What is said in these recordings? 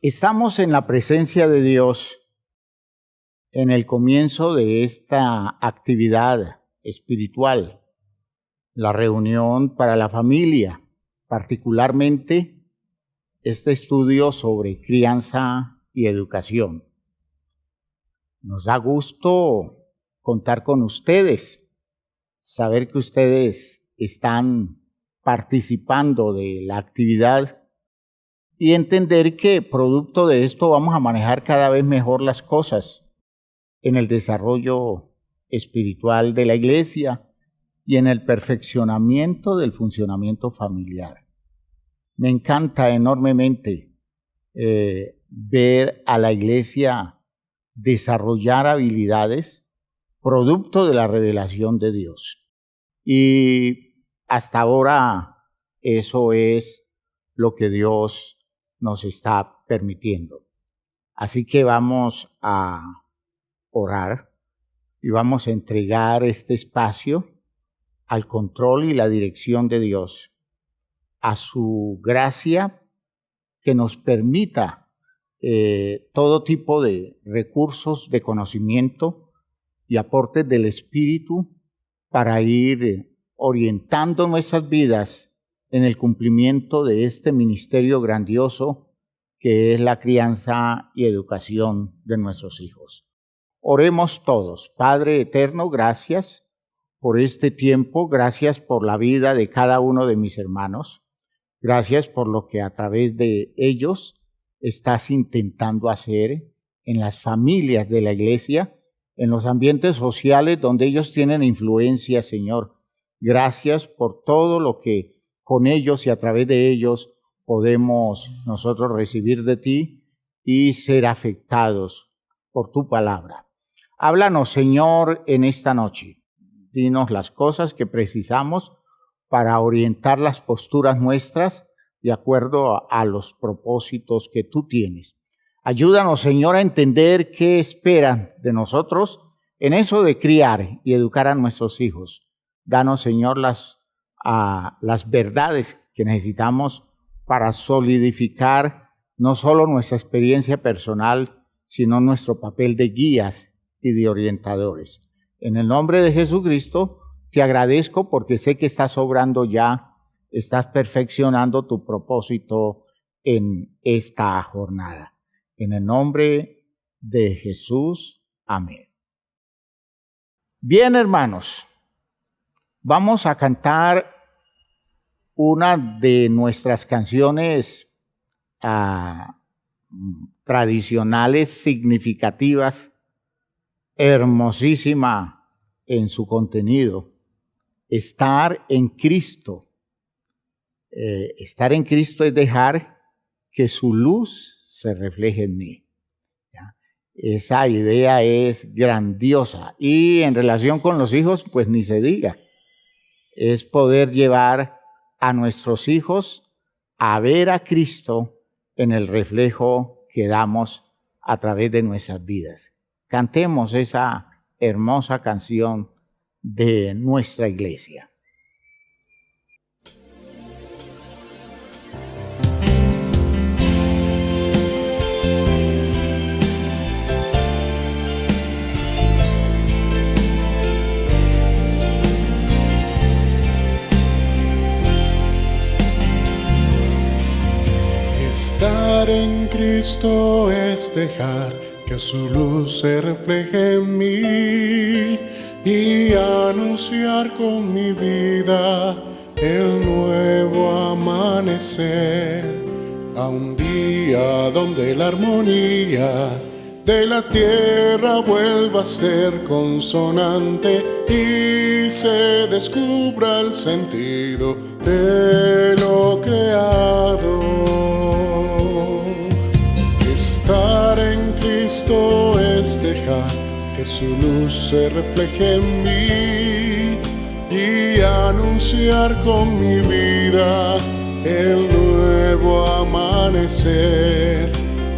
Estamos en la presencia de Dios en el comienzo de esta actividad espiritual, la reunión para la familia, particularmente este estudio sobre crianza y educación. Nos da gusto contar con ustedes, saber que ustedes están participando de la actividad y entender que producto de esto vamos a manejar cada vez mejor las cosas en el desarrollo espiritual de la iglesia y en el perfeccionamiento del funcionamiento familiar. Me encanta enormemente ver a la iglesia desarrollar habilidades producto de la revelación de Dios. Y hasta ahora eso es lo que Dios nos está permitiendo. Así que vamos a orar y vamos a entregar este espacio al control y la dirección de Dios, a su gracia que nos permita todo tipo de recursos de conocimiento y aportes del Espíritu para ir orientando nuestras vidas en el cumplimiento de este ministerio grandioso que es la crianza y educación de nuestros hijos. Oremos todos. Padre eterno, gracias por este tiempo, gracias por la vida de cada uno de mis hermanos, gracias por lo que a través de ellos estás intentando hacer en las familias de la iglesia, en los ambientes sociales donde ellos tienen influencia, Señor. Gracias por todo lo que con ellos y a través de ellos podemos nosotros recibir de ti y ser afectados por tu palabra. Háblanos, Señor, en esta noche. Dinos las cosas que precisamos para orientar las posturas nuestras de acuerdo a los propósitos que tú tienes. Ayúdanos, Señor, a entender qué esperan de nosotros en eso de criar y educar a nuestros hijos. Danos, Señor, las verdades que necesitamos para solidificar no solo nuestra experiencia personal, sino nuestro papel de guías y de orientadores. En el nombre de Jesucristo, te agradezco porque sé que estás obrando ya, estás perfeccionando tu propósito en esta jornada. En el nombre de Jesús, amén. Bien, hermanos, vamos a cantar una de nuestras canciones tradicionales, significativas, hermosísima en su contenido. Estar en Cristo. Estar en Cristo es dejar que su luz se refleje en mí. ¿Ya? Esa idea es grandiosa y en relación con los hijos, pues ni se diga. Es poder llevar a nuestros hijos a ver a Cristo en el reflejo que damos a través de nuestras vidas. Cantemos esa hermosa canción de nuestra iglesia. Estar en Cristo es dejar que su luz se refleje en mí y anunciar con mi vida el nuevo amanecer, a un día donde la armonía de la tierra vuelva a ser consonante y se descubra el sentido de lo creado. Estar en Cristo es dejar que su luz se refleje en mí y anunciar con mi vida el nuevo amanecer,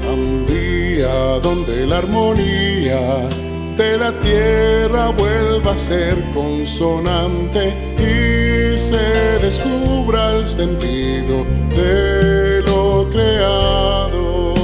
a un día donde la armonía de la tierra vuelva a ser consonante y se descubra el sentido de lo creado.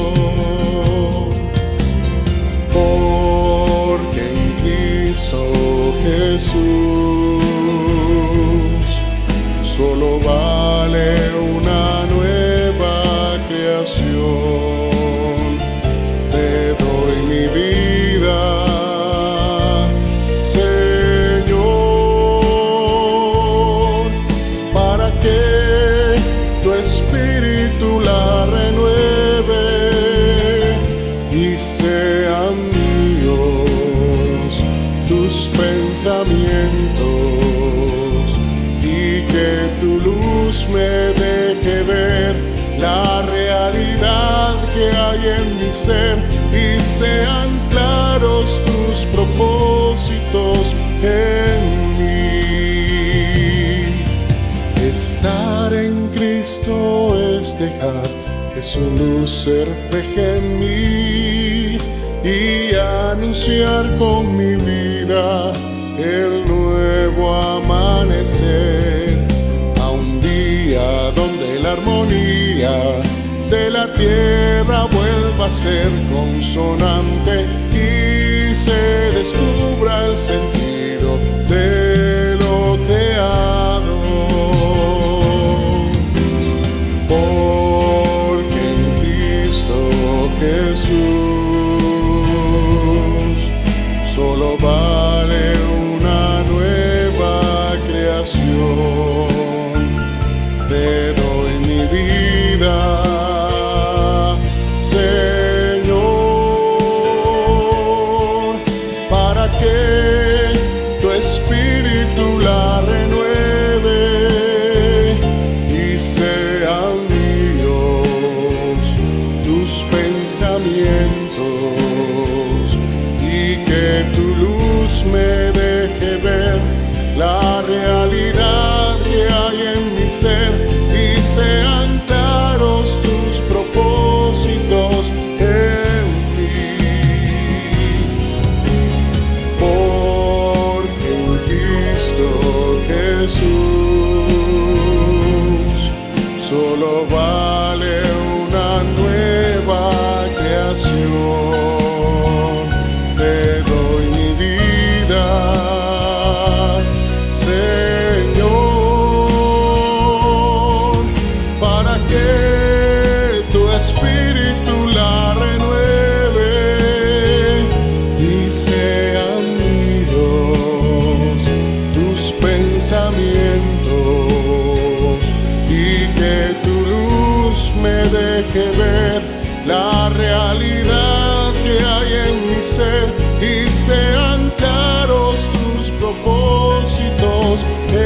mi ser y sean claros tus propósitos en mí. Estar en Cristo es dejar que su luz se refleje en mí y anunciar con mi vida el nuevo amanecer, a un día donde la armonía de la tierra vuelva a ser consonante y se descubra el sentido de lo creado. Porque en Cristo Jesús solo vale una nueva creación. Te doy mi vida, Señor, para que tu espíritu la renueve y sean míos tus pensamientos y que tu luz me deje ver la realidad que hay en mi ser y sean claros tus propósitos en mí. Porque en Cristo Jesús solo vale una nueva creación. Te doy mi vida, Señor, para que tu espíritu la renueve y sean míos tus pensamientos y que tu luz me deje ver la realidad que hay en mi ser y sean claros tus propósitos en mí.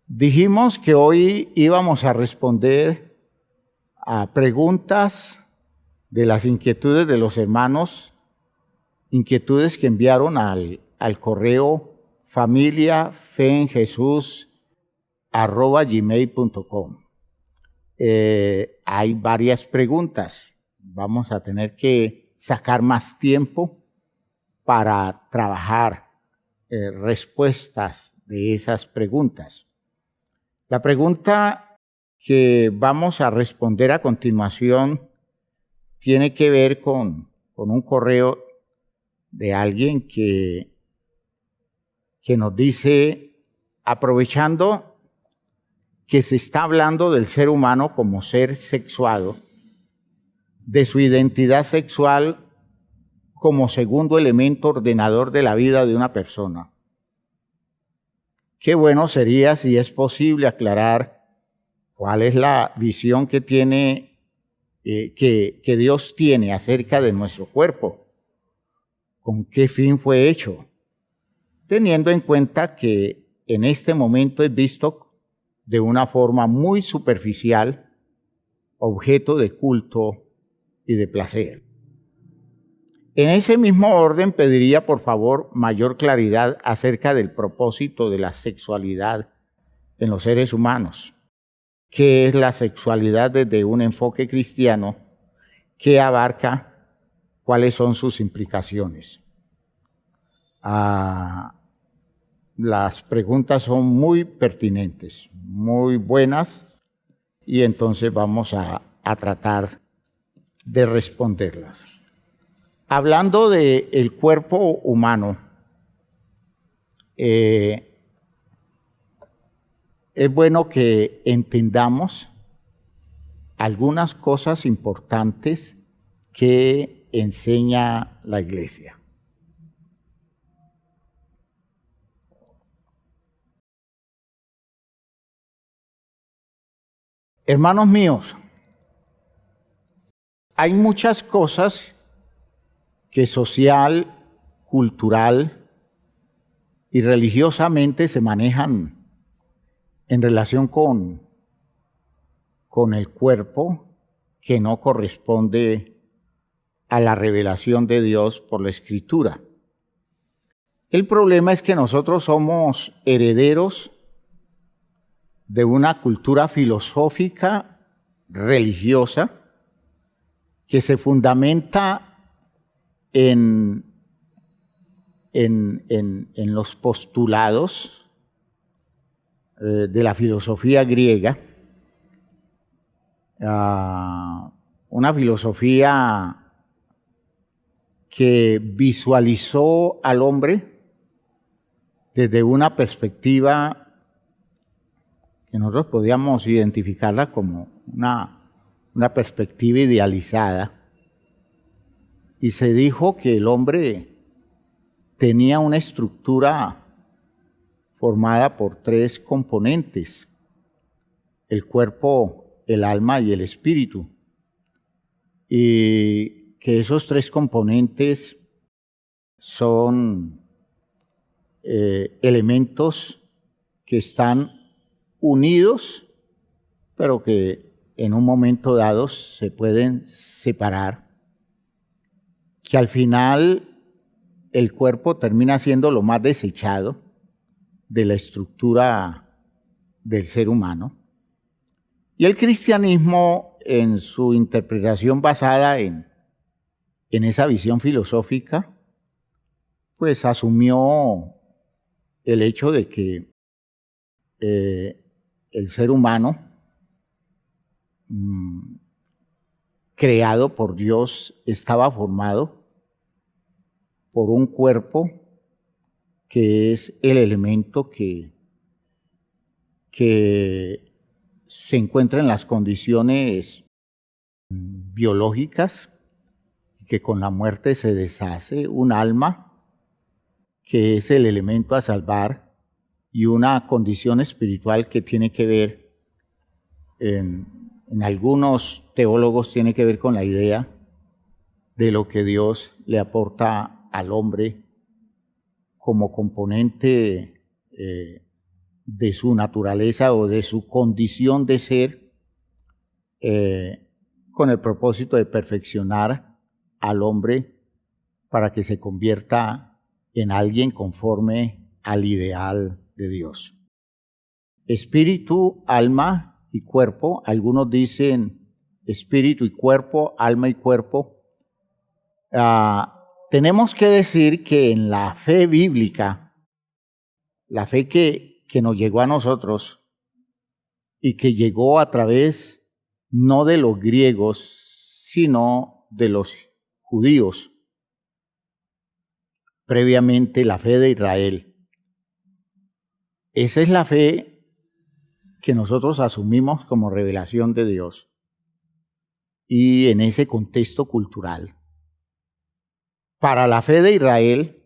Dijimos que hoy íbamos a responder a preguntas de las inquietudes de los hermanos, inquietudes que enviaron al correo familiafeenjesus@gmail.com. Hay varias preguntas. Vamos a tener que sacar más tiempo para trabajar respuestas de esas preguntas. La pregunta que vamos a responder a continuación tiene que ver con un correo de alguien que nos dice, aprovechando que se está hablando del ser humano como ser sexuado, de su identidad sexual como segundo elemento ordenador de la vida de una persona. Qué bueno sería, si es posible, aclarar cuál es la visión que tiene, que Dios tiene acerca de nuestro cuerpo, con qué fin fue hecho, teniendo en cuenta que en este momento es visto de una forma muy superficial, objeto de culto y de placer. En ese mismo orden pediría, por favor, mayor claridad acerca del propósito de la sexualidad en los seres humanos. ¿Qué es la sexualidad desde un enfoque cristiano? ¿Qué abarca? ¿Cuáles son sus implicaciones? Las preguntas son muy pertinentes, muy buenas, y entonces vamos a tratar de responderlas. Hablando del cuerpo humano, es bueno que entendamos algunas cosas importantes que enseña la Iglesia. Hermanos míos, hay muchas cosas que social, cultural y religiosamente se manejan en relación con el cuerpo que no corresponde a la revelación de Dios por la Escritura. El problema es que nosotros somos herederos de una cultura filosófica religiosa que se fundamenta en los postulados de la filosofía griega, una filosofía que visualizó al hombre desde una perspectiva que nosotros podíamos identificarla como una perspectiva idealizada, y se dijo que el hombre tenía una estructura formada por 3 componentes: el cuerpo, el alma y el espíritu, y que esos 3 componentes son elementos que están unidos, pero que en un momento dado se pueden separar, que al final el cuerpo termina siendo lo más desechado de la estructura del ser humano. Y el cristianismo, en su interpretación basada en esa visión filosófica, pues asumió el hecho de que el ser humano, creado por Dios, estaba formado por un cuerpo que es el elemento que se encuentra en las condiciones biológicas, que con la muerte se deshace, un alma que es el elemento a salvar, y una condición espiritual que tiene que ver, en algunos teólogos tiene que ver con la idea de lo que Dios le aporta al hombre como componente de su naturaleza o de su condición de ser, con el propósito de perfeccionar al hombre para que se convierta en alguien conforme al ideal de Dios. Espíritu, alma y cuerpo. Algunos dicen espíritu y cuerpo, alma y cuerpo. Tenemos que decir que en la fe bíblica, la fe que nos llegó a nosotros y que llegó a través no de los griegos, sino de los judíos, previamente la fe de Israel. Esa es la fe que nosotros asumimos como revelación de Dios. Y en ese contexto cultural, para la fe de Israel,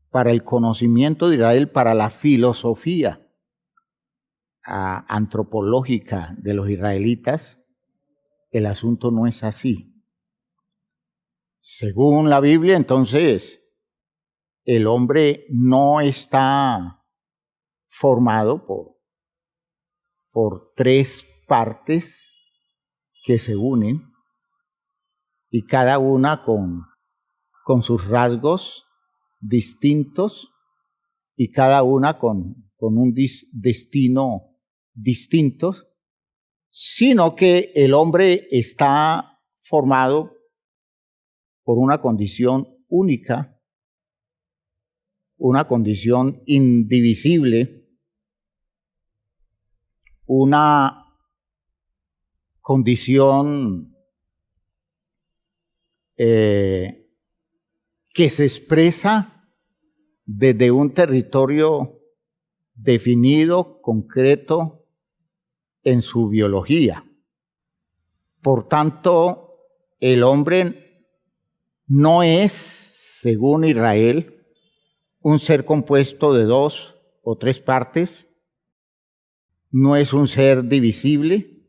para el conocimiento de Israel, para la filosofía antropológica de los israelitas, el asunto no es así. Según la Biblia, entonces, el hombre no está formado por 3 partes que se unen, y cada una con sus rasgos distintos, y cada una con un destino distinto, sino que el hombre está formado por una condición única, una condición indivisible, una condición que se expresa desde un territorio definido, concreto, en su biología. Por tanto, el hombre no es, según Israel, un ser compuesto de 2 o 3 partes, no es un ser divisible,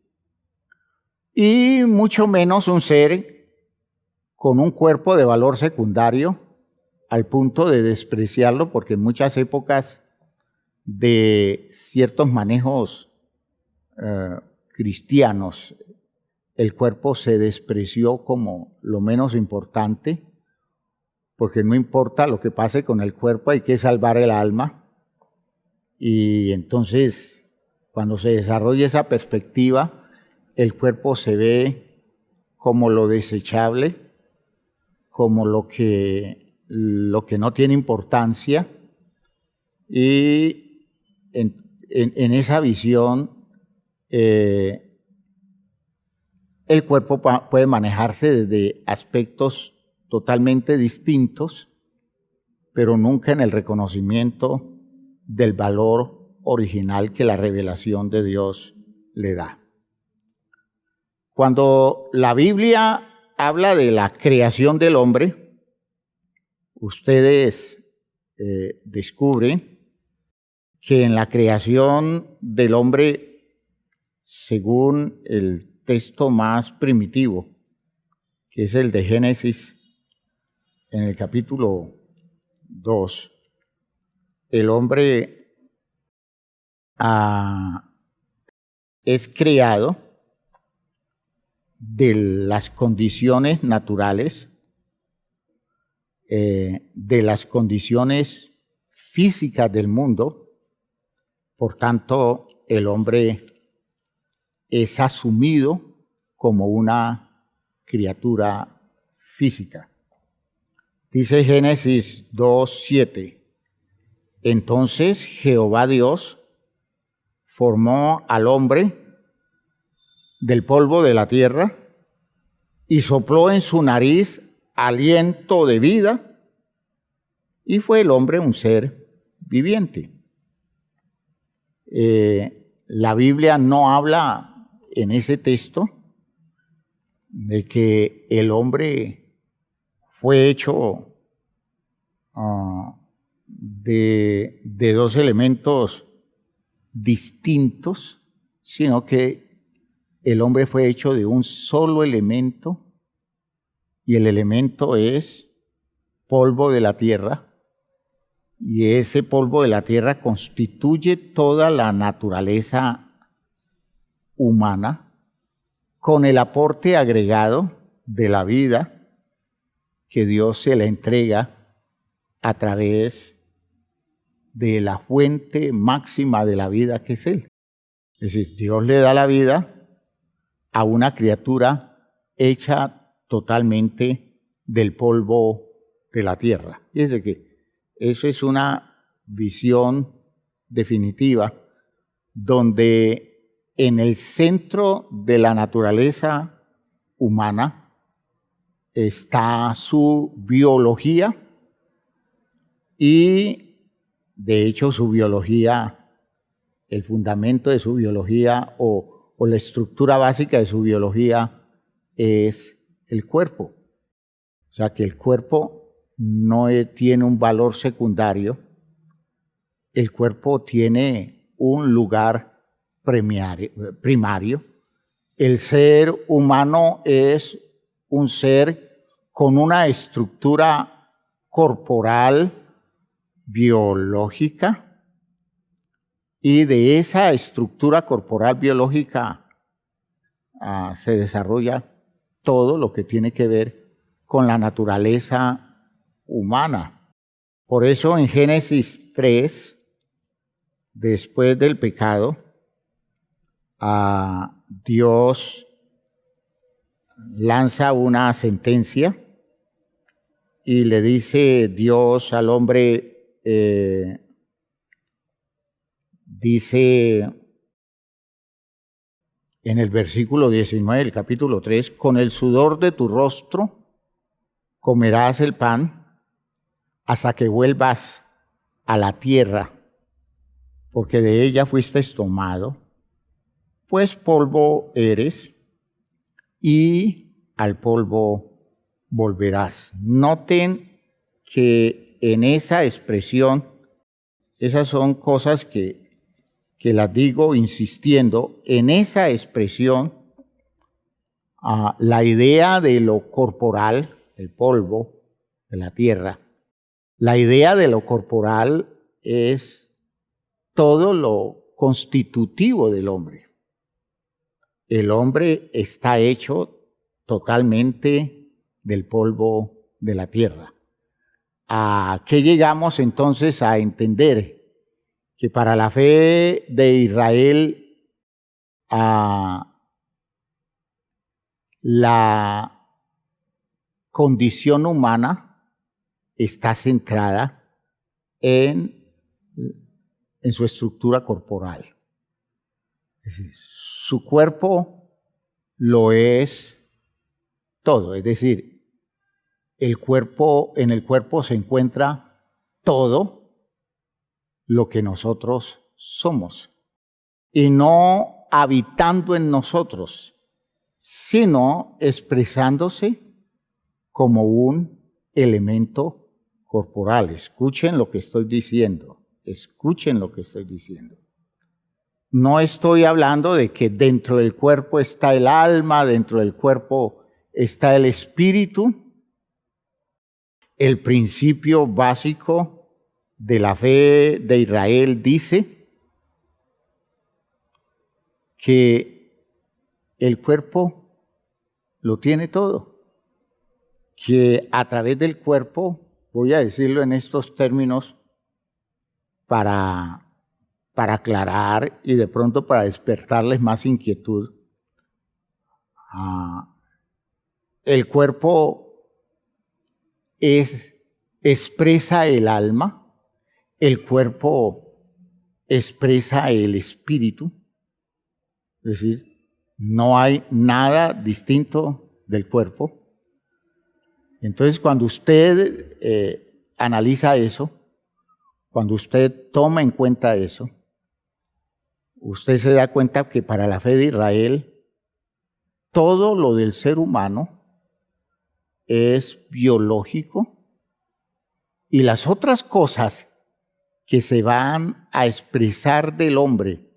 y mucho menos un ser con un cuerpo de valor secundario al punto de despreciarlo, porque en muchas épocas de ciertos manejos cristianos, el cuerpo se despreció como lo menos importante, porque no importa lo que pase con el cuerpo, hay que salvar el alma. Y entonces, cuando se desarrolla esa perspectiva, el cuerpo se ve como lo desechable, como lo que no tiene importancia, y en esa visión el cuerpo puede manejarse desde aspectos totalmente distintos, pero nunca en el reconocimiento del valor original que la revelación de Dios le da. Cuando la Biblia habla de la creación del hombre, ustedes descubren que en la creación del hombre, según el texto más primitivo, que es el de Génesis, en el capítulo 2, el hombre es creado de las condiciones naturales, de las condiciones físicas del mundo. Por tanto, el hombre es asumido como una criatura física. Dice Génesis 2:7, entonces Jehová Dios formó al hombre del polvo de la tierra y sopló en su nariz aliento de vida, y fue el hombre un ser viviente. La Biblia no habla en ese texto de que el hombre fue hecho de dos elementos distintos, sino que el hombre fue hecho de un solo elemento, y el elemento es polvo de la tierra, y ese polvo de la tierra constituye toda la naturaleza humana, con el aporte agregado de la vida que Dios se le entrega a través de la fuente máxima de la vida, que es Él. Es decir, Dios le da la vida a una criatura hecha totalmente del polvo de la tierra. Fíjense que eso es una visión definitiva, donde en el centro de la naturaleza humana está su biología, y de hecho su biología, el fundamento de su biología o la estructura básica de su biología es el cuerpo. O sea que el cuerpo no tiene un valor secundario, el cuerpo tiene un lugar primario. El ser humano es un ser con una estructura corporal, biológica, y de esa estructura corporal biológica se desarrolla todo lo que tiene que ver con la naturaleza humana. Por eso en Génesis 3, después del pecado, Dios lanza una sentencia y le dice Dios al hombre, dice en el versículo 19 del capítulo 3, con el sudor de tu rostro comerás el pan hasta que vuelvas a la tierra, porque de ella fuiste tomado, pues polvo eres y al polvo volverás. Noten que en esa expresión, esas son cosas que las digo insistiendo, en esa expresión la idea de lo corporal, el polvo de la tierra, la idea de lo corporal es todo lo constitutivo del hombre. El hombre está hecho totalmente del polvo de la tierra. ¿A qué llegamos entonces a entender? Que para la fe de Israel, la condición humana está centrada en su estructura corporal. Es decir, su cuerpo lo es todo, es decir, en el cuerpo se encuentra todo lo que nosotros somos, y no habitando en nosotros, sino expresándose como un elemento corporal. Escuchen lo que estoy diciendo, escuchen lo que estoy diciendo. No estoy hablando de que dentro del cuerpo está el alma, dentro del cuerpo está el espíritu. El principio básico de la fe de Israel dice que el cuerpo lo tiene todo, que a través del cuerpo, voy a decirlo en estos términos para aclarar y de pronto para despertarles más inquietud, el cuerpo expresa el alma, el cuerpo expresa el espíritu, es decir, no hay nada distinto del cuerpo. Entonces, cuando usted analiza eso, cuando usted toma en cuenta eso, usted se da cuenta que para la fe de Israel, todo lo del ser humano es biológico, y las otras cosas que se van a expresar del hombre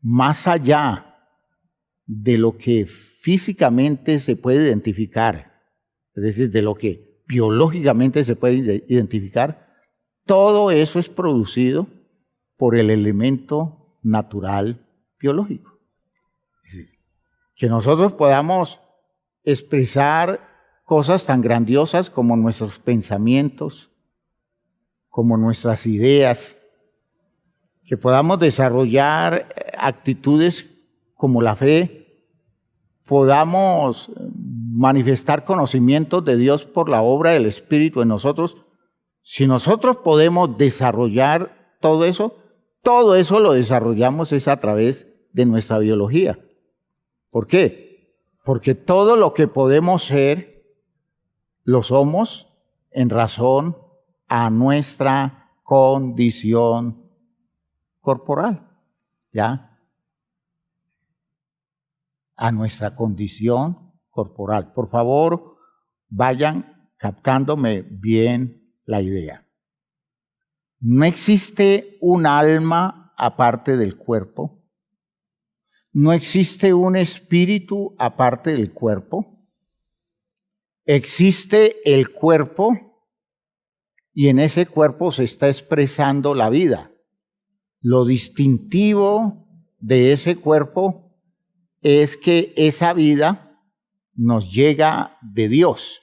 más allá de lo que físicamente se puede identificar, es decir, de lo que biológicamente se puede identificar, todo eso es producido por el elemento natural biológico. Es decir, que nosotros podamos expresar cosas tan grandiosas como nuestros pensamientos, como nuestras ideas, que podamos desarrollar actitudes como la fe, podamos manifestar conocimientos de Dios por la obra del Espíritu en nosotros. Si nosotros podemos desarrollar todo eso lo desarrollamos es a través de nuestra biología. ¿Por qué? Porque todo lo que podemos ser, lo somos en razón a nuestra condición corporal, ¿ya? A nuestra condición corporal. Por favor, vayan captándome bien la idea. No existe un alma aparte del cuerpo. No existe un espíritu aparte del cuerpo. Existe el cuerpo y en ese cuerpo se está expresando la vida. Lo distintivo de ese cuerpo es que esa vida nos llega de Dios,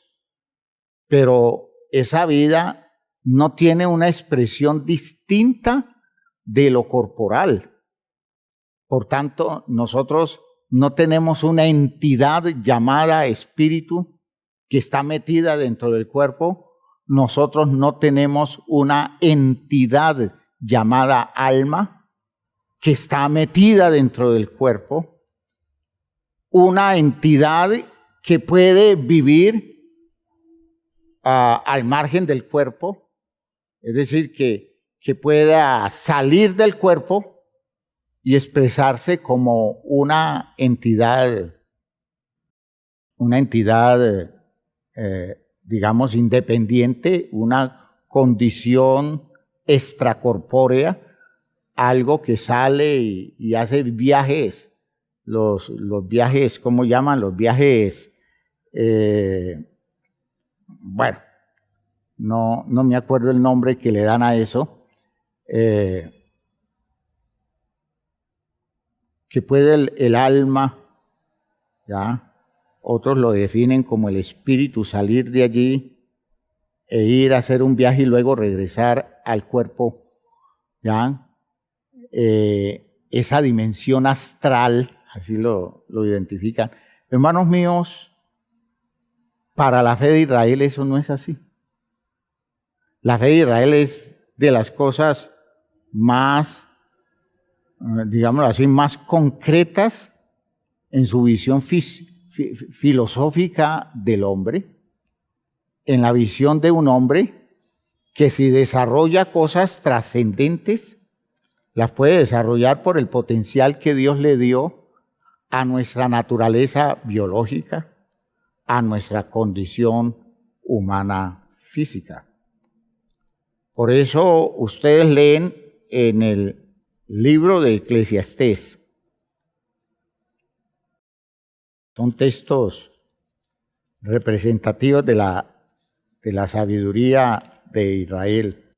pero esa vida no tiene una expresión distinta de lo corporal. Por tanto, nosotros no tenemos una entidad llamada espíritu que está metida dentro del cuerpo. Nosotros no tenemos una entidad llamada alma que está metida dentro del cuerpo. Una entidad que puede vivir al margen del cuerpo, es decir, que pueda salir del cuerpo y expresarse como una entidad digamos, independiente, una condición extracorpórea, algo que sale y hace viajes los viajes, ¿cómo llaman? Los viajes, bueno, no me acuerdo el nombre que le dan a eso, que puede el alma, ¿ya? Otros lo definen como el espíritu salir de allí e ir a hacer un viaje y luego regresar al cuerpo, ¿ya? Esa dimensión astral, así lo identifican. Hermanos míos, para la fe de Israel eso no es así. La fe de Israel es de las cosas más, digámoslo así, más concretas en su visión filosófica del hombre, en la visión de un hombre que si desarrolla cosas trascendentes, las puede desarrollar por el potencial que Dios le dio a nuestra naturaleza biológica, a nuestra condición humana física. Por eso ustedes leen en el libro de Eclesiastés. Son textos representativos de la sabiduría de Israel.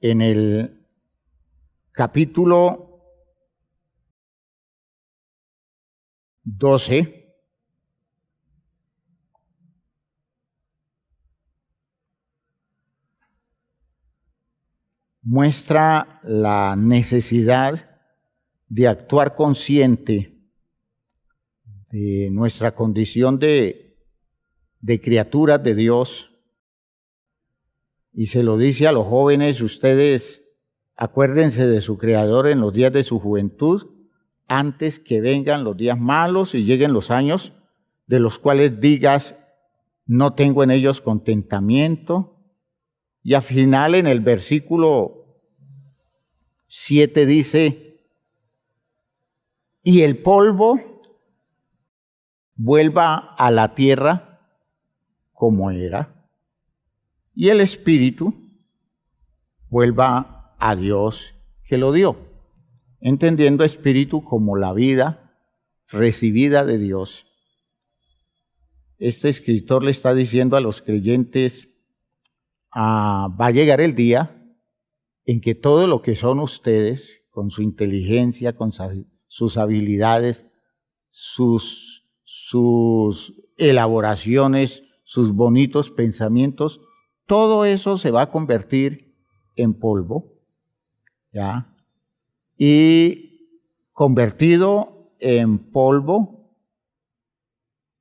En el capítulo 12, muestra la necesidad de actuar consciente de nuestra condición de criaturas de Dios. Y se lo dice a los jóvenes: ustedes acuérdense de su Creador en los días de su juventud, antes que vengan los días malos y lleguen los años de los cuales digas, no tengo en ellos contentamiento. Y al final, en el versículo 7 dice, y el polvo vuelva a la tierra como era, y el espíritu vuelva a Dios que lo dio, entendiendo espíritu como la vida recibida de Dios. Este escritor le está diciendo a los creyentes, va a llegar el día en que todo lo que son ustedes, con su inteligencia, con sus habilidades, sus elaboraciones, sus bonitos pensamientos, todo eso se va a convertir en polvo, ¿ya? Y convertido en polvo,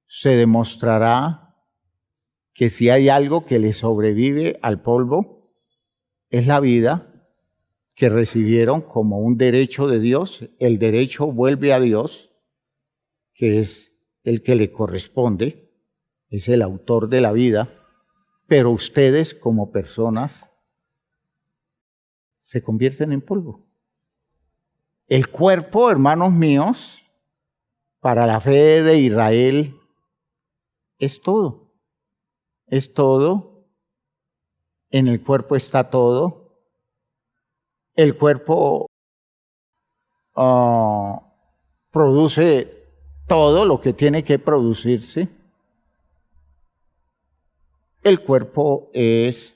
se demostrará que si hay algo que le sobrevive al polvo, es la vida que recibieron como un derecho de Dios. El derecho vuelve a Dios, que es el que le corresponde, es el autor de la vida, pero ustedes como personas se convierten en polvo. El cuerpo, hermanos míos, para la fe de Israel, es todo. Es todo. En el cuerpo está todo. El cuerpo produce todo lo que tiene que producirse. El cuerpo es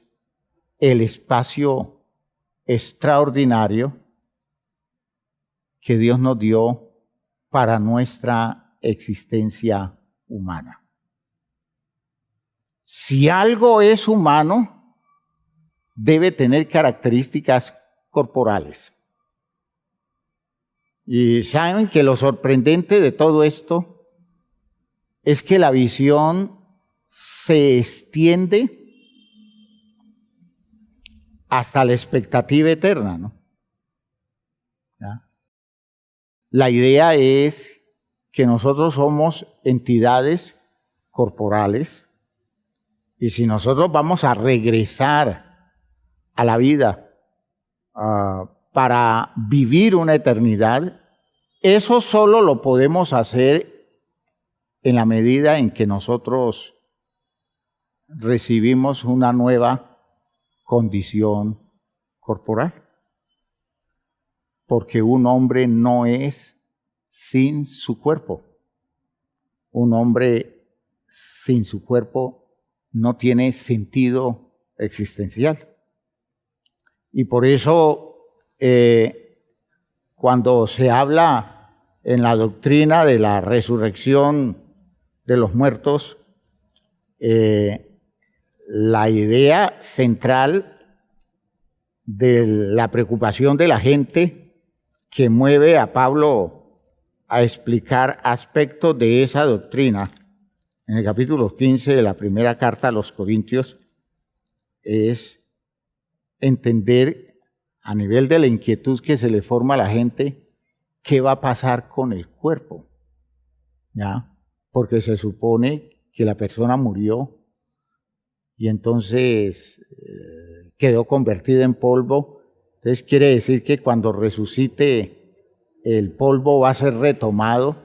el espacio extraordinario que Dios nos dio para nuestra existencia humana. Si algo es humano, debe tener características corporales. Y saben que lo sorprendente de todo esto es que la visión se extiende hasta la expectativa eterna, ¿no? ¿Ya? La idea es que nosotros somos entidades corporales y si nosotros vamos a regresar a la vida para vivir una eternidad, eso solo lo podemos hacer en la medida en que nosotros recibimos una nueva condición corporal. Porque un hombre no es sin su cuerpo. Un hombre sin su cuerpo no tiene sentido existencial. Y por eso, cuando se habla en la doctrina de la resurrección de los muertos, la idea central de la preocupación de la gente que mueve a Pablo a explicar aspectos de esa doctrina en el capítulo 15 de la primera carta a los Corintios es entender a nivel de la inquietud que se le forma a la gente qué va a pasar con el cuerpo, ¿ya? Porque se supone que la persona murió y entonces quedó convertida en polvo. Entonces quiere decir que cuando resucite el polvo va a ser retomado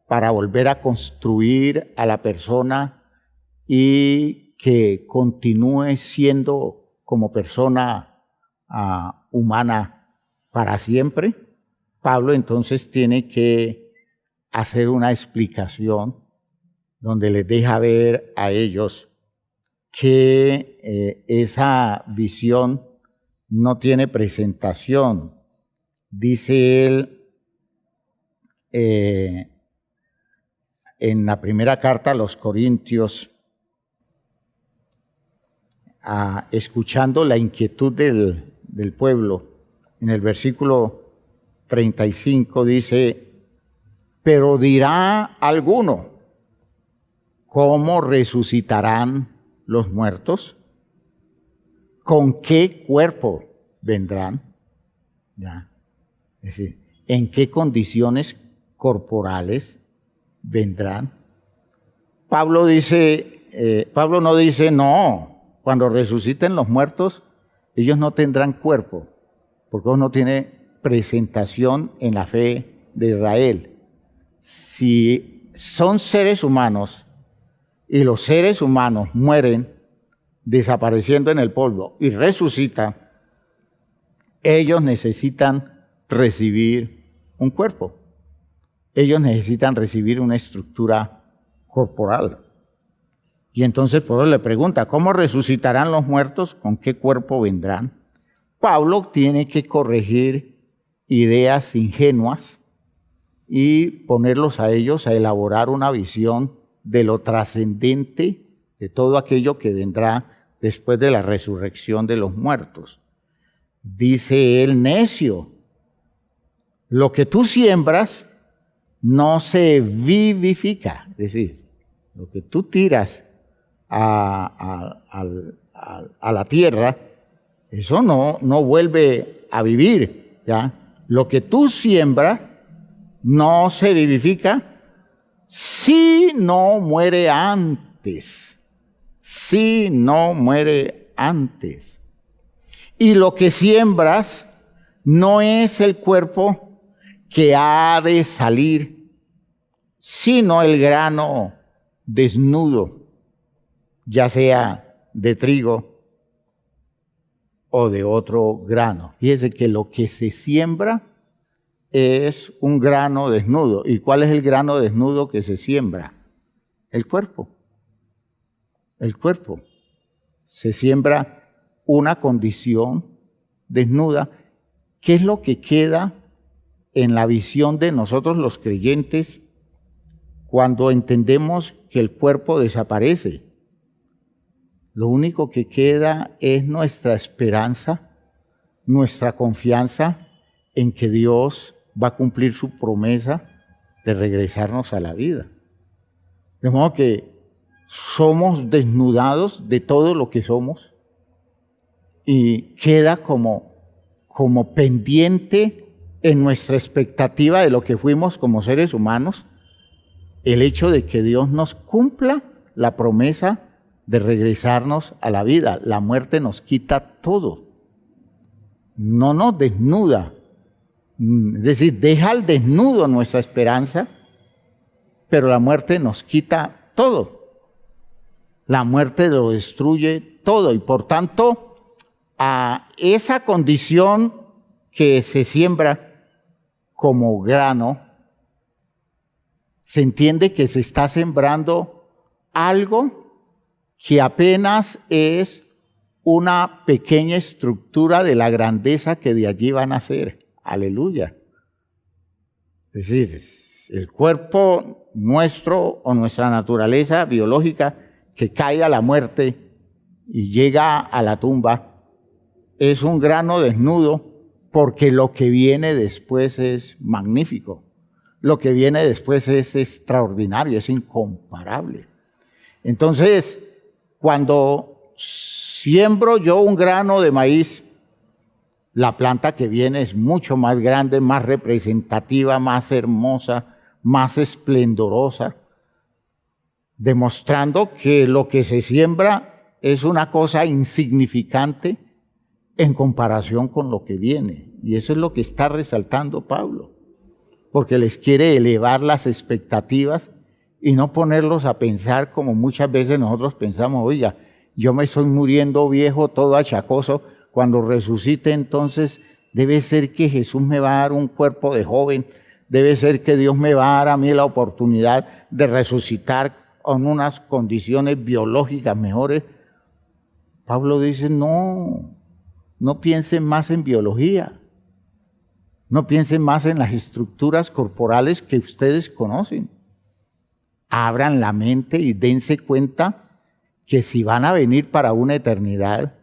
para volver a construir a la persona y que continúe siendo como persona humana para siempre. Pablo entonces tiene que hacer una explicación donde les deja ver a ellos que esa visión no tiene presentación. Dice él en la primera carta a los Corintios, escuchando la inquietud del pueblo, en el versículo 35 dice: pero dirá alguno, ¿cómo resucitarán los muertos? ¿Con qué cuerpo vendrán? ¿Ya? Es decir, ¿en qué condiciones corporales vendrán? Pablo no dice, no, cuando resuciten los muertos, ellos no tendrán cuerpo, porque no tiene presentación en la fe de Israel. Si son seres humanos y los seres humanos mueren desapareciendo en el polvo y resucitan, ellos necesitan recibir un cuerpo. Ellos necesitan recibir una estructura corporal. Y entonces por eso le pregunta, ¿cómo resucitarán los muertos? ¿Con qué cuerpo vendrán? Pablo tiene que corregir ideas ingenuas y ponerlos a ellos a elaborar una visión de lo trascendente de todo aquello que vendrá después de la resurrección de los muertos. Dice el necio, lo que tú siembras no se vivifica, es decir, lo que tú tiras a la tierra, eso no vuelve a vivir, ¿ya? Lo que tú siembras no se vivifica si no muere antes. Si no muere antes. Y lo que siembras no es el cuerpo que ha de salir, sino el grano desnudo, ya sea de trigo o de otro grano. Fíjese que lo que se siembra es un grano desnudo. ¿Y cuál es el grano desnudo que se siembra? El cuerpo. El cuerpo. Se siembra una condición desnuda. ¿Qué es lo que queda en la visión de nosotros los creyentes cuando entendemos que el cuerpo desaparece? Lo único que queda es nuestra esperanza, nuestra confianza en que Dios va a cumplir su promesa de regresarnos a la vida. De modo que somos desnudados de todo lo que somos y queda como pendiente en nuestra expectativa de lo que fuimos como seres humanos el hecho de que Dios nos cumpla la promesa de regresarnos a la vida. La muerte nos quita todo. No nos desnuda. Es decir, deja al desnudo nuestra esperanza, pero la muerte nos quita todo. La muerte lo destruye todo y por tanto a esa condición que se siembra como grano, se entiende que se está sembrando algo que apenas es una pequeña estructura de la grandeza que de allí va a nacer. Aleluya. Es decir, el cuerpo nuestro o nuestra naturaleza biológica que cae a la muerte y llega a la tumba es un grano desnudo, porque lo que viene después es magnífico. Lo que viene después es extraordinario, es incomparable. Entonces, cuando siembro yo un grano de maíz, la planta que viene es mucho más grande, más representativa, más hermosa, más esplendorosa, demostrando que lo que se siembra es una cosa insignificante en comparación con lo que viene. Y eso es lo que está resaltando Pablo, porque les quiere elevar las expectativas y no ponerlos a pensar como muchas veces nosotros pensamos, oiga, yo me estoy muriendo viejo, todo achacoso, cuando resucite entonces debe ser que Jesús me va a dar un cuerpo de joven, debe ser que Dios me va a dar a mí la oportunidad de resucitar en unas condiciones biológicas mejores. Pablo dice, no piensen más en biología, no piensen más en las estructuras corporales que ustedes conocen. Abran la mente y dense cuenta que si van a venir para una eternidad,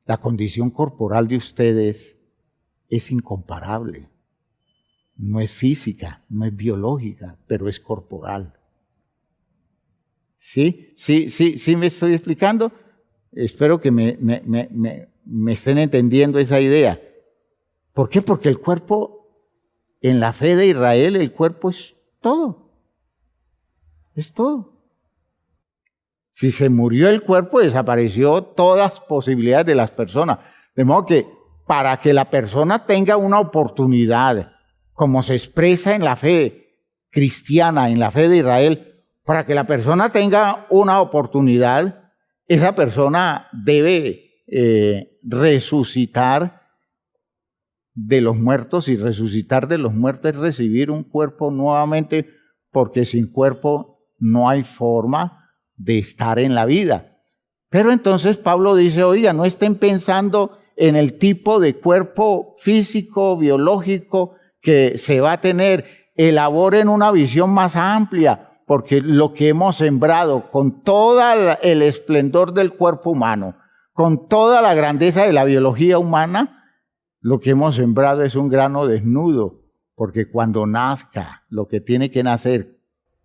la condición corporal de ustedes es incomparable. No es física, no es biológica, pero es corporal. ¿Sí me estoy explicando? Espero que me estén entendiendo esa idea. ¿Por qué? Porque el cuerpo, en la fe de Israel, el cuerpo es todo. Es todo. Si se murió el cuerpo, desapareció todas las posibilidades de las personas. De modo que para que la persona tenga una oportunidad, como se expresa en la fe cristiana, en la fe de Israel, para que la persona tenga una oportunidad, esa persona debe resucitar de los muertos, y resucitar de los muertos es recibir un cuerpo nuevamente, porque sin cuerpo no hay forma de estar en la vida. Pero entonces Pablo dice, oiga, no estén pensando en el tipo de cuerpo físico, biológico que se va a tener, elaboren una visión más amplia, porque lo que hemos sembrado con todo el esplendor del cuerpo humano, con toda la grandeza de la biología humana, lo que hemos sembrado es un grano desnudo, porque cuando nazca lo que tiene que nacer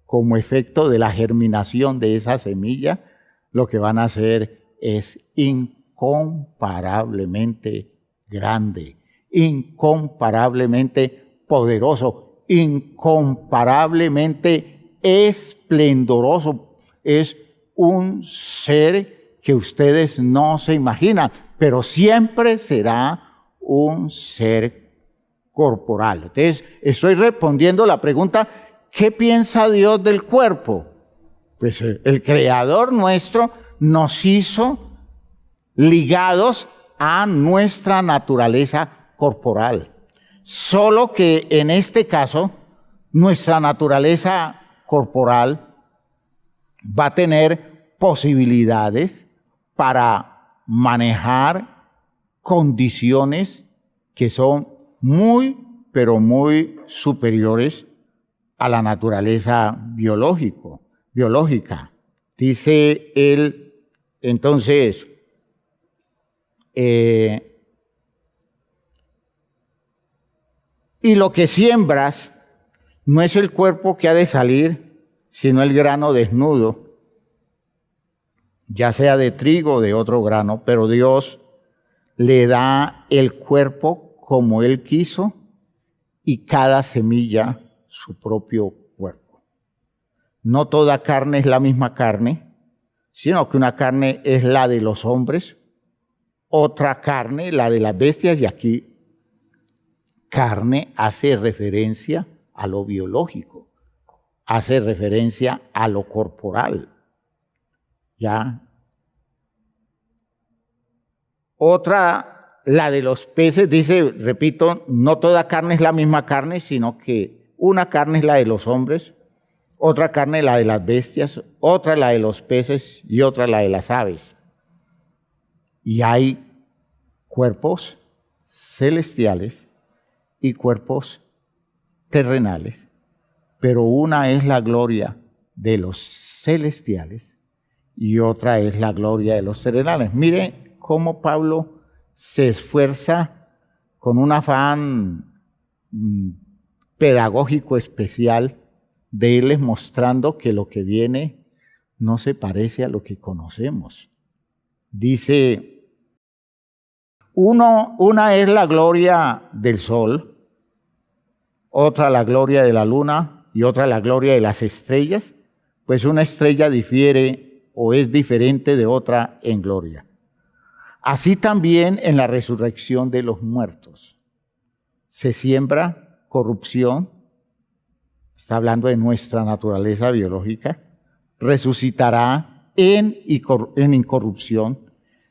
como efecto de la germinación de esa semilla, lo que van a hacer es incomparablemente grande, incomparablemente poderoso, incomparablemente esplendoroso. Es un ser que ustedes no se imaginan, pero siempre será un ser corporal. Entonces, estoy respondiendo la pregunta, ¿qué piensa Dios del cuerpo? Pues el Creador nuestro nos hizo ligados a nuestra naturaleza corporal. Solo que en este caso, nuestra naturaleza corporal va a tener posibilidades para manejar condiciones que son muy, pero muy superiores a la naturaleza biológica. Dice él, entonces, y lo que siembras no es el cuerpo que ha de salir, sino el grano desnudo, ya sea de trigo o de otro grano, pero Dios le da el cuerpo como Él quiso y cada semilla su propio cuerpo. No toda carne es la misma carne, sino que una carne es la de los hombres, otra carne la de las bestias, y aquí carne hace referencia a lo biológico, hace referencia a lo corporal. ¿ya? Otra, la de los peces, dice, repito, no toda carne es la misma carne, sino que una carne es la de los hombres, otra carne la de las bestias, otra la de los peces y otra la de las aves. Y hay cuerpos celestiales y cuerpos terrenales, pero una es la gloria de los celestiales y otra es la gloria de los terrenales. Mire cómo Pablo se esfuerza con un afán pedagógico especial de irles mostrando que lo que viene no se parece a lo que conocemos. Dice, una es la gloria del sol, otra la gloria de la luna y otra la gloria de las estrellas, pues una estrella difiere o es diferente de otra en gloria. Así también en la resurrección de los muertos. Se siembra corrupción, está hablando de nuestra naturaleza biológica, resucitará en incorrupción,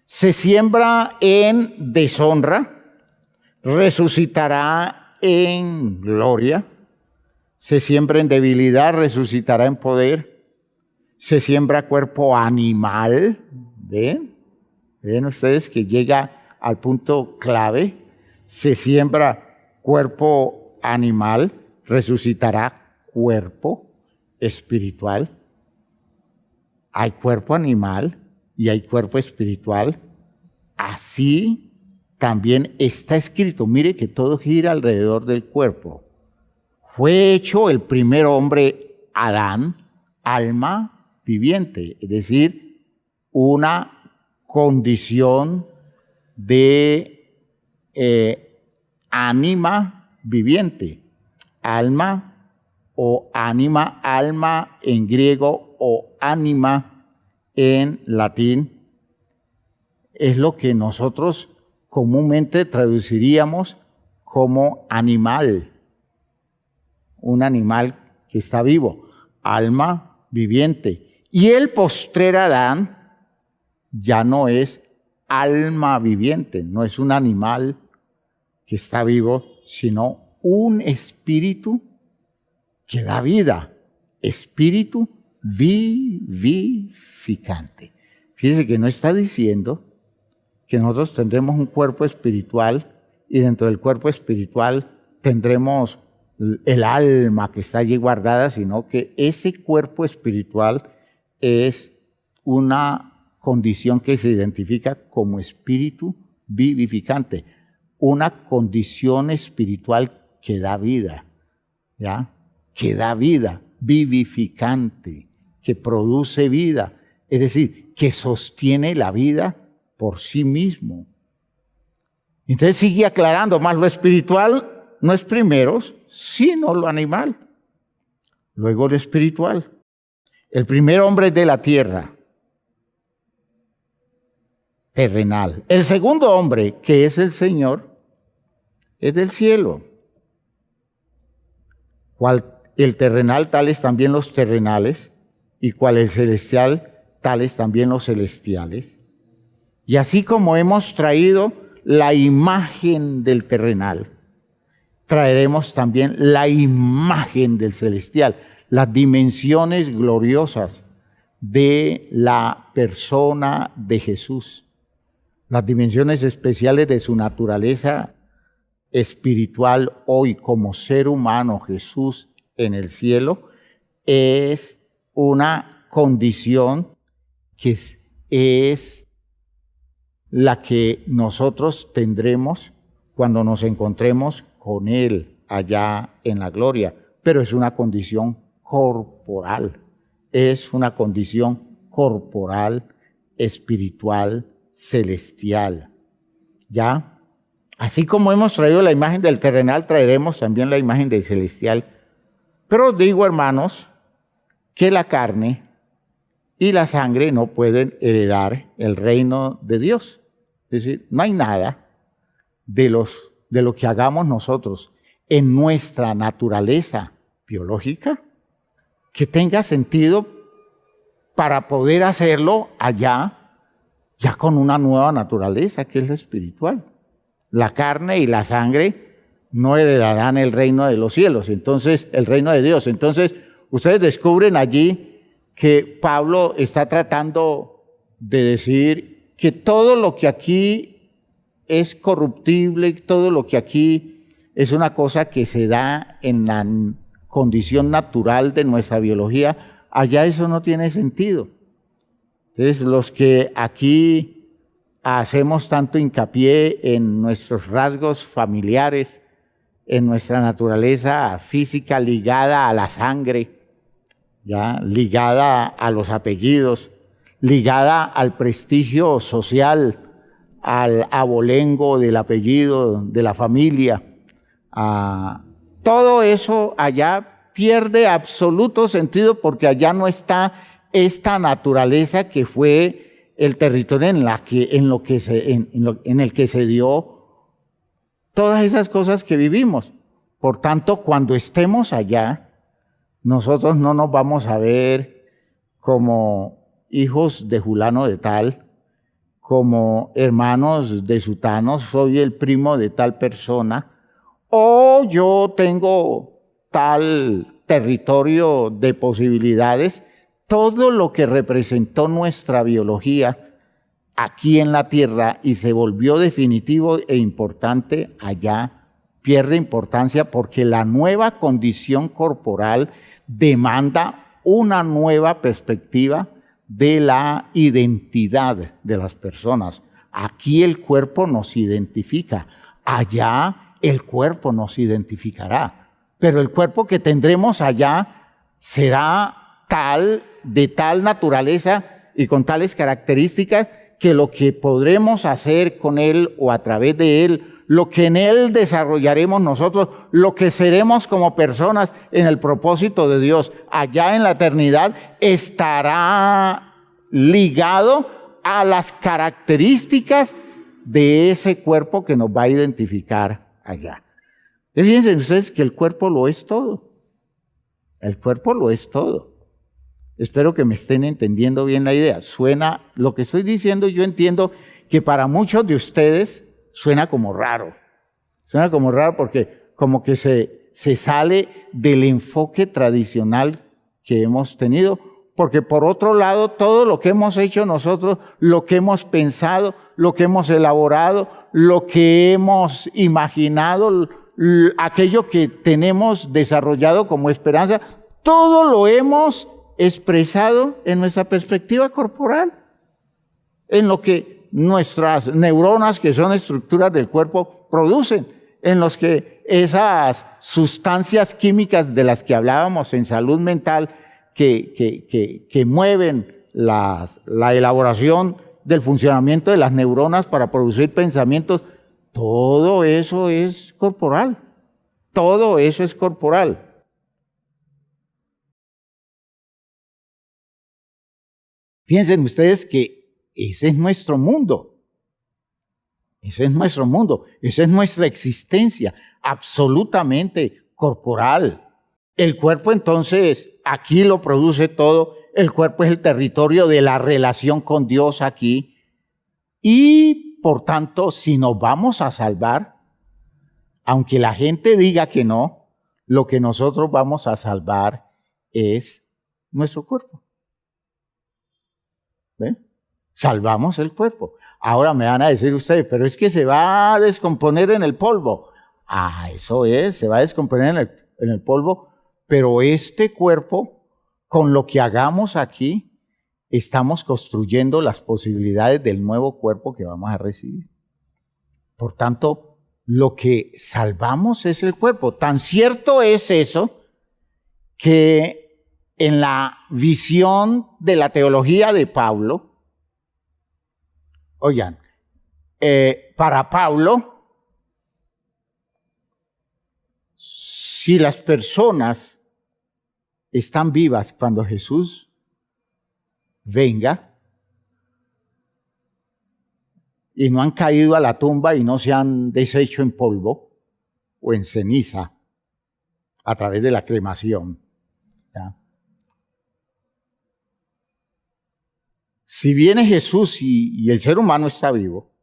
se siembra en deshonra, resucitará en gloria, se siembra en debilidad, resucitará en poder, se siembra cuerpo animal, ¿ven? ¿Ven ustedes que llega al punto clave? Se siembra cuerpo animal, resucitará cuerpo espiritual. Hay cuerpo animal y hay cuerpo espiritual. Así también está escrito. Mire que todo gira alrededor del cuerpo. Fue hecho el primer hombre, Adán, alma viviente, es decir, una condición de ánima viviente, alma o ánima, alma en griego o ánima en latín, es lo que nosotros comúnmente traduciríamos como animal, un animal que está vivo, alma viviente. Y el postrer Adán ya no es alma viviente, no es un animal que está vivo, sino un espíritu que da vida, espíritu vivificante. Fíjese que no está diciendo que nosotros tendremos un cuerpo espiritual y dentro del cuerpo espiritual tendremos el alma que está allí guardada, sino que ese cuerpo espiritual es una condición que se identifica como espíritu vivificante, una condición espiritual que da vida, ¿ya? Que da vida, vivificante, que produce vida, es decir, que sostiene la vida por sí mismo. Entonces sigue aclarando, más lo espiritual no es primero, sino lo animal, luego lo espiritual. El primer hombre es de la tierra, terrenal. El segundo hombre, que es el Señor, es del cielo. Cual el terrenal, tales también los terrenales, y cual el celestial, tales también los celestiales. Y así como hemos traído la imagen del terrenal, traeremos también la imagen del celestial, las dimensiones gloriosas de la persona de Jesús, las dimensiones especiales de su naturaleza espiritual hoy como ser humano. Jesús en el cielo es una condición que es la que nosotros tendremos cuando nos encontremos con Él allá en la gloria, pero es una condición corporal, es una condición corporal, espiritual, celestial, ¿ya? Así como hemos traído la imagen del terrenal, traeremos también la imagen del celestial. Pero os digo, hermanos, que la carne y la sangre no pueden heredar el reino de Dios. Es decir, no hay nada de lo que hagamos nosotros en nuestra naturaleza biológica que tenga sentido para poder hacerlo allá, ya con una nueva naturaleza, que es la espiritual. La carne y la sangre no heredarán el reino de los cielos, entonces, el reino de Dios. Entonces, ustedes descubren allí que Pablo está tratando de decir que todo lo que aquí es corruptible, todo lo que aquí es una cosa que se da en la condición natural de nuestra biología, allá eso no tiene sentido. Entonces, los que aquí hacemos tanto hincapié en nuestros rasgos familiares, en nuestra naturaleza física ligada a la sangre, ¿ya? Ligada a los apellidos, ligada al prestigio social, al abolengo del apellido, de la familia, todo eso allá pierde absoluto sentido porque allá no está esta naturaleza que fue el territorio en el que se dio todas esas cosas que vivimos. Por tanto, cuando estemos allá, nosotros no nos vamos a ver como hijos de fulano de tal, como hermanos de sutano, soy el primo de tal persona, o yo tengo tal territorio de posibilidades. Todo lo que representó nuestra biología aquí en la tierra y se volvió definitivo e importante allá, pierde importancia porque la nueva condición corporal demanda una nueva perspectiva de la identidad de las personas. Aquí el cuerpo nos identifica, allá el cuerpo nos identificará, pero el cuerpo que tendremos allá será de tal naturaleza y con tales características que lo que podremos hacer con él o a través de él, lo que en él desarrollaremos nosotros, lo que seremos como personas en el propósito de Dios allá en la eternidad, estará ligado a las características de ese cuerpo que nos va a identificar allá. Y fíjense ustedes que el cuerpo lo es todo. El cuerpo lo es todo. Espero que me estén entendiendo bien la idea. Suena, lo que estoy diciendo, yo entiendo que para muchos de ustedes suena como raro. Suena como raro porque como que se sale del enfoque tradicional que hemos tenido. Porque por otro lado, todo lo que hemos hecho nosotros, lo que hemos pensado, lo que hemos elaborado, lo que hemos imaginado, aquello que tenemos desarrollado como esperanza, todo lo hemos expresado en nuestra perspectiva corporal, en lo que nuestras neuronas, que son estructuras del cuerpo, producen, en los que esas sustancias químicas de las que hablábamos en salud mental, que mueven la elaboración del funcionamiento de las neuronas para producir pensamientos, todo eso es corporal, todo eso es corporal. Fíjense ustedes que ese es nuestro mundo. Ese es nuestro mundo. Esa es nuestra existencia absolutamente corporal. El cuerpo entonces aquí lo produce todo. El cuerpo es el territorio de la relación con Dios aquí. Y por tanto, si nos vamos a salvar, aunque la gente diga que no, lo que nosotros vamos a salvar es nuestro cuerpo. ¿Ven? Salvamos el cuerpo. Ahora me van a decir ustedes, pero es que se va a descomponer en el polvo. Eso es, se va a descomponer en el polvo, pero este cuerpo, con lo que hagamos aquí, estamos construyendo las posibilidades del nuevo cuerpo que vamos a recibir. Por tanto, lo que salvamos es el cuerpo. Tan cierto es eso que en la visión de la teología de Pablo, oigan, para Pablo, si las personas están vivas cuando Jesús venga y no han caído a la tumba y no se han deshecho en polvo o en ceniza a través de la cremación, ¿ya? si viene Jesús y el ser humano está vivo,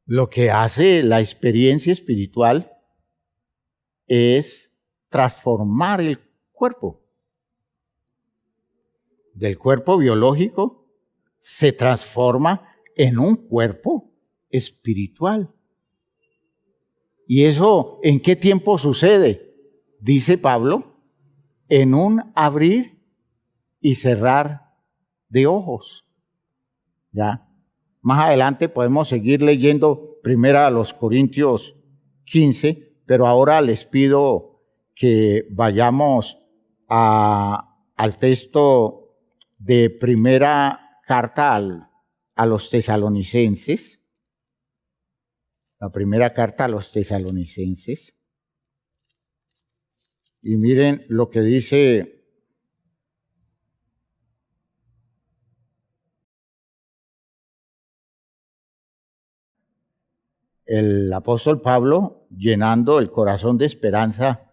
lo que hace la experiencia espiritual es transformar el cuerpo. Del cuerpo biológico se transforma en un cuerpo espiritual. ¿Y eso en qué tiempo sucede? Dice Pablo, en un abrir y cerrar de ojos. ¿Ya? Más adelante podemos seguir leyendo 1 Corintios 15, pero ahora les pido que vayamos al texto de primera carta a los tesalonicenses. La primera carta a los tesalonicenses. Y miren lo que dice el apóstol Pablo, llenando el corazón de esperanza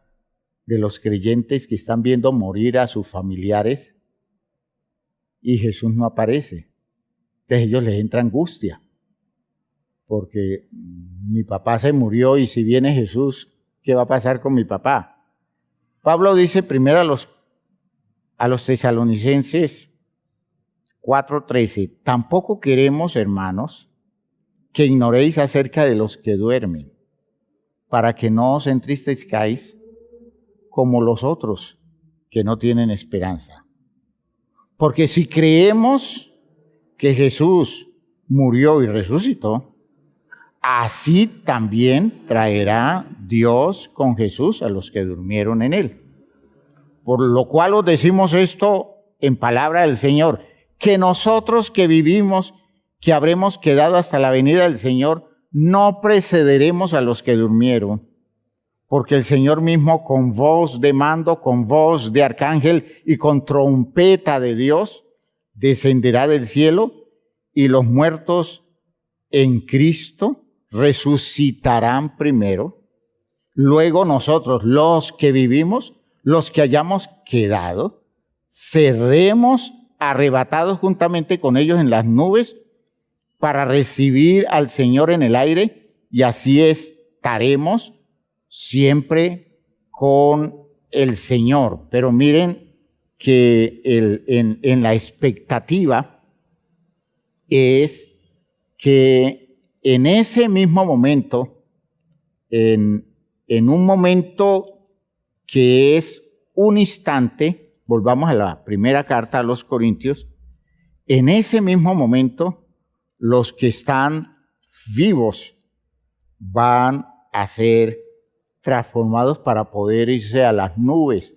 de los creyentes que están viendo morir a sus familiares y Jesús no aparece. Entonces ellos les entra angustia, porque mi papá se murió y si viene Jesús, ¿qué va a pasar con mi papá? Pablo dice primero a los tesalonicenses 4:13, tampoco queremos, hermanos, que ignoréis acerca de los que duermen, para que no os entristezcáis como los otros que no tienen esperanza. Porque si creemos que Jesús murió y resucitó, así también traerá Dios con Jesús a los que durmieron en él. Por lo cual os decimos esto en palabra del Señor, que nosotros que vivimos, que habremos quedado hasta la venida del Señor, no precederemos a los que durmieron, porque el Señor mismo con voz de mando, con voz de arcángel y con trompeta de Dios, descenderá del cielo y los muertos en Cristo resucitarán primero. Luego nosotros, los que vivimos, los que hayamos quedado, seremos arrebatados juntamente con ellos en las nubes para recibir al Señor en el aire y así estaremos siempre con el Señor. Pero miren que en la expectativa es que en ese mismo momento, en un momento que es un instante, volvamos a la primera carta a los Corintios, en ese mismo momento los que están vivos van a ser transformados para poder irse a las nubes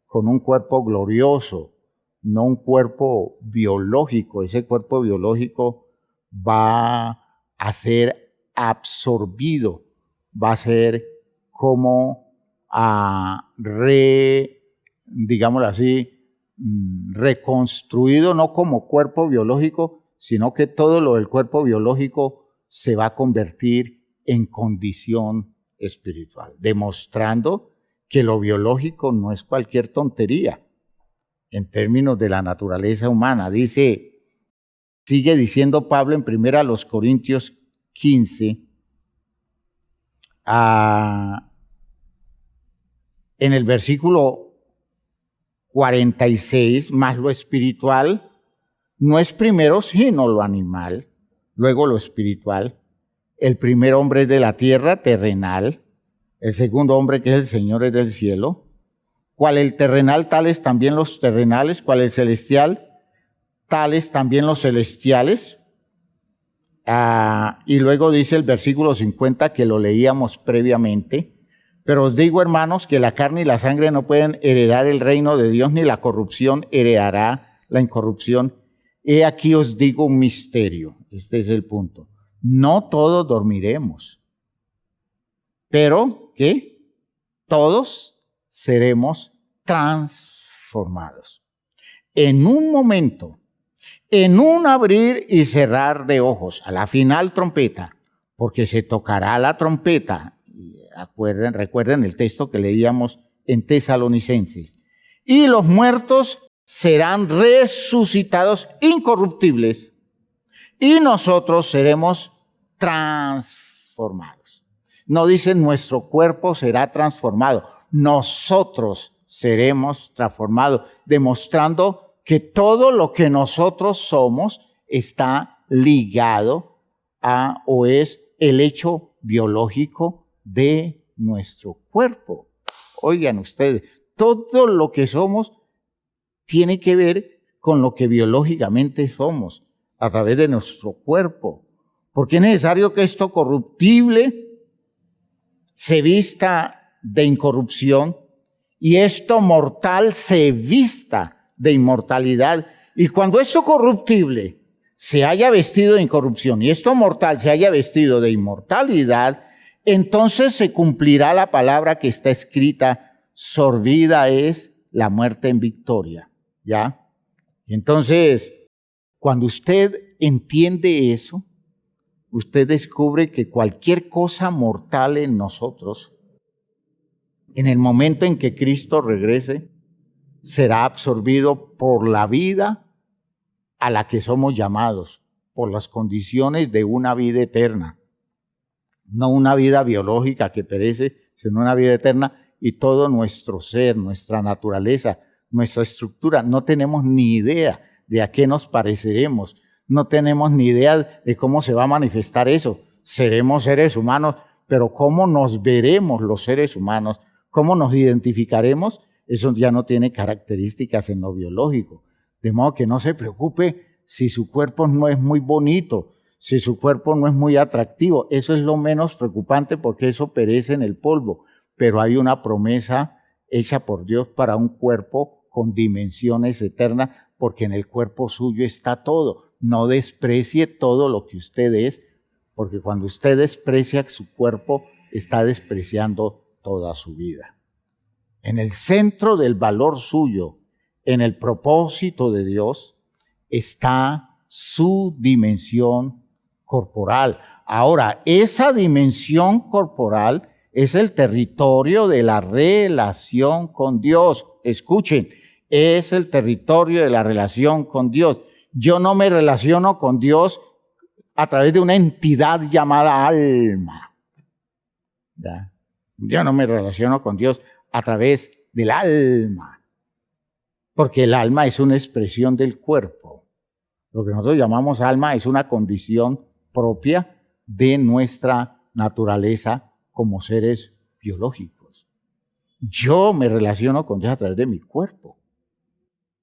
con un cuerpo glorioso, no un cuerpo biológico. Ese cuerpo biológico va a ser absorbido, va a ser como digámoslo así, reconstruido, no como cuerpo biológico, sino que todo lo del cuerpo biológico se va a convertir en condición espiritual, demostrando que lo biológico no es cualquier tontería en términos de la naturaleza humana. Sigue diciendo Pablo en 1 Corintios 15, en el versículo 46, más lo espiritual no es primero sino lo animal, luego lo espiritual. El primer hombre es de la tierra, terrenal. El segundo hombre, que es el Señor, es del cielo. Cual el terrenal, tales también los terrenales. Cual el celestial, tales también los celestiales. Y luego dice el versículo 50, que lo leíamos previamente. Pero os digo, hermanos, que la carne y la sangre no pueden heredar el reino de Dios, ni la corrupción heredará la incorrupción. He aquí os digo un misterio. Este es el punto. No todos dormiremos, pero ¿qué? Todos seremos transformados. En un momento, en un abrir y cerrar de ojos, a la final trompeta, porque se tocará la trompeta. Recuerden el texto que leíamos en Tesalonicenses. Y los muertos serán resucitados incorruptibles y nosotros seremos transformados. No dice nuestro cuerpo será transformado, nosotros seremos transformados, demostrando que todo lo que nosotros somos está ligado a o es el hecho biológico de nuestro cuerpo. Oigan ustedes, todo lo que somos tiene que ver con lo que biológicamente somos a través de nuestro cuerpo. Porque es necesario que esto corruptible se vista de incorrupción y esto mortal se vista de inmortalidad. Y cuando esto corruptible se haya vestido de incorrupción y esto mortal se haya vestido de inmortalidad, entonces se cumplirá la palabra que está escrita: sorbida es la muerte en victoria. ¿Ya? Entonces, cuando usted entiende eso, usted descubre que cualquier cosa mortal en nosotros, en el momento en que Cristo regrese, será absorbido por la vida a la que somos llamados, por las condiciones de una vida eterna. No una vida biológica que perece, sino una vida eterna, y todo nuestro ser, nuestra naturaleza, nuestra estructura, no tenemos ni idea de a qué nos pareceremos, no tenemos ni idea de cómo se va a manifestar eso. Seremos seres humanos, pero cómo nos veremos los seres humanos, cómo nos identificaremos, eso ya no tiene características en lo biológico. De modo que no se preocupe si su cuerpo no es muy bonito, si su cuerpo no es muy atractivo. Eso es lo menos preocupante porque eso perece en el polvo. Pero hay una promesa hecha por Dios para un cuerpo con dimensiones eternas, porque en el cuerpo suyo está todo. No desprecie todo lo que usted es, porque cuando usted desprecia su cuerpo, está despreciando toda su vida. En el centro del valor suyo, en el propósito de Dios, está su dimensión corporal. Ahora, esa dimensión corporal es el territorio de la relación con Dios. Escuchen, es el territorio de la relación con Dios. Yo no me relaciono con Dios a través de una entidad llamada alma. ¿Ya? Yo no me relaciono con Dios a través del alma, porque el alma es una expresión del cuerpo. Lo que nosotros llamamos alma es una condición propia de nuestra naturaleza como seres biológicos. Yo me relaciono con Dios a través de mi cuerpo.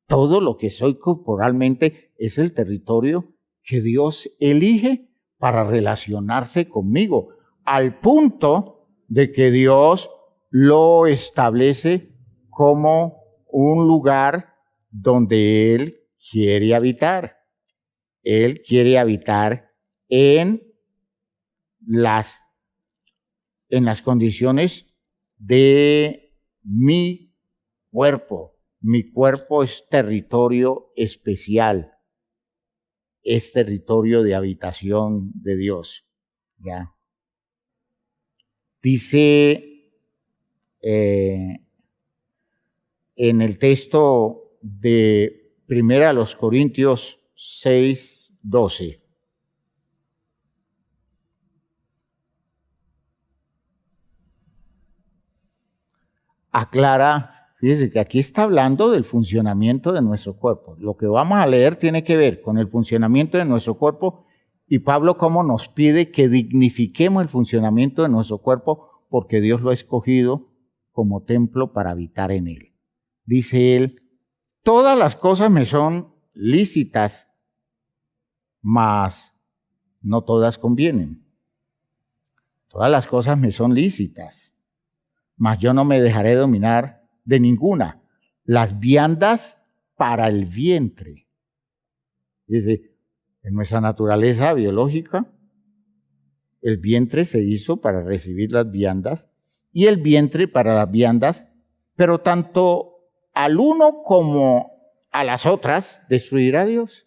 Todo lo que soy corporalmente es el territorio que Dios elige para relacionarse conmigo, al punto de que Dios lo establece como un lugar donde Él quiere habitar. Él quiere habitar en las condiciones de mi cuerpo. Mi cuerpo es territorio especial, es territorio de habitación de Dios. ¿Ya? Dice en el texto de 1 Corintios 6:12. Aclara, fíjese que aquí está hablando del funcionamiento de nuestro cuerpo. Lo que vamos a leer tiene que ver con el funcionamiento de nuestro cuerpo y Pablo cómo nos pide que dignifiquemos el funcionamiento de nuestro cuerpo porque Dios lo ha escogido como templo para habitar en él. Dice él, todas las cosas me son lícitas, mas no todas convienen. Todas las cosas me son lícitas, mas yo no me dejaré dominar de ninguna. Las viandas para el vientre. Dice, en nuestra naturaleza biológica, el vientre se hizo para recibir las viandas y el vientre para las viandas, pero tanto al uno como a las otras destruirá Dios.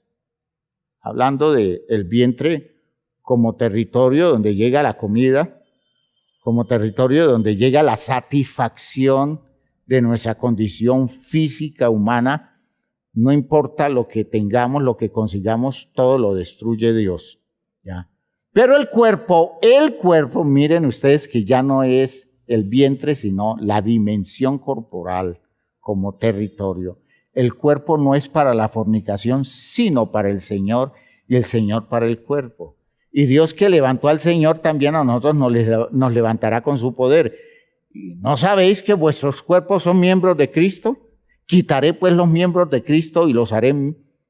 Hablando del vientre como territorio donde llega la comida, como territorio donde llega la satisfacción de nuestra condición física humana, no importa lo que tengamos, lo que consigamos, todo lo destruye Dios, ¿ya? Pero el cuerpo, miren ustedes que ya no es el vientre, sino la dimensión corporal como territorio. El cuerpo no es para la fornicación, sino para el Señor, y el Señor para el cuerpo. Y Dios que levantó al Señor, también a nosotros nos levantará con su poder. ¿No sabéis que vuestros cuerpos son miembros de Cristo? Quitaré pues los miembros de Cristo y los haré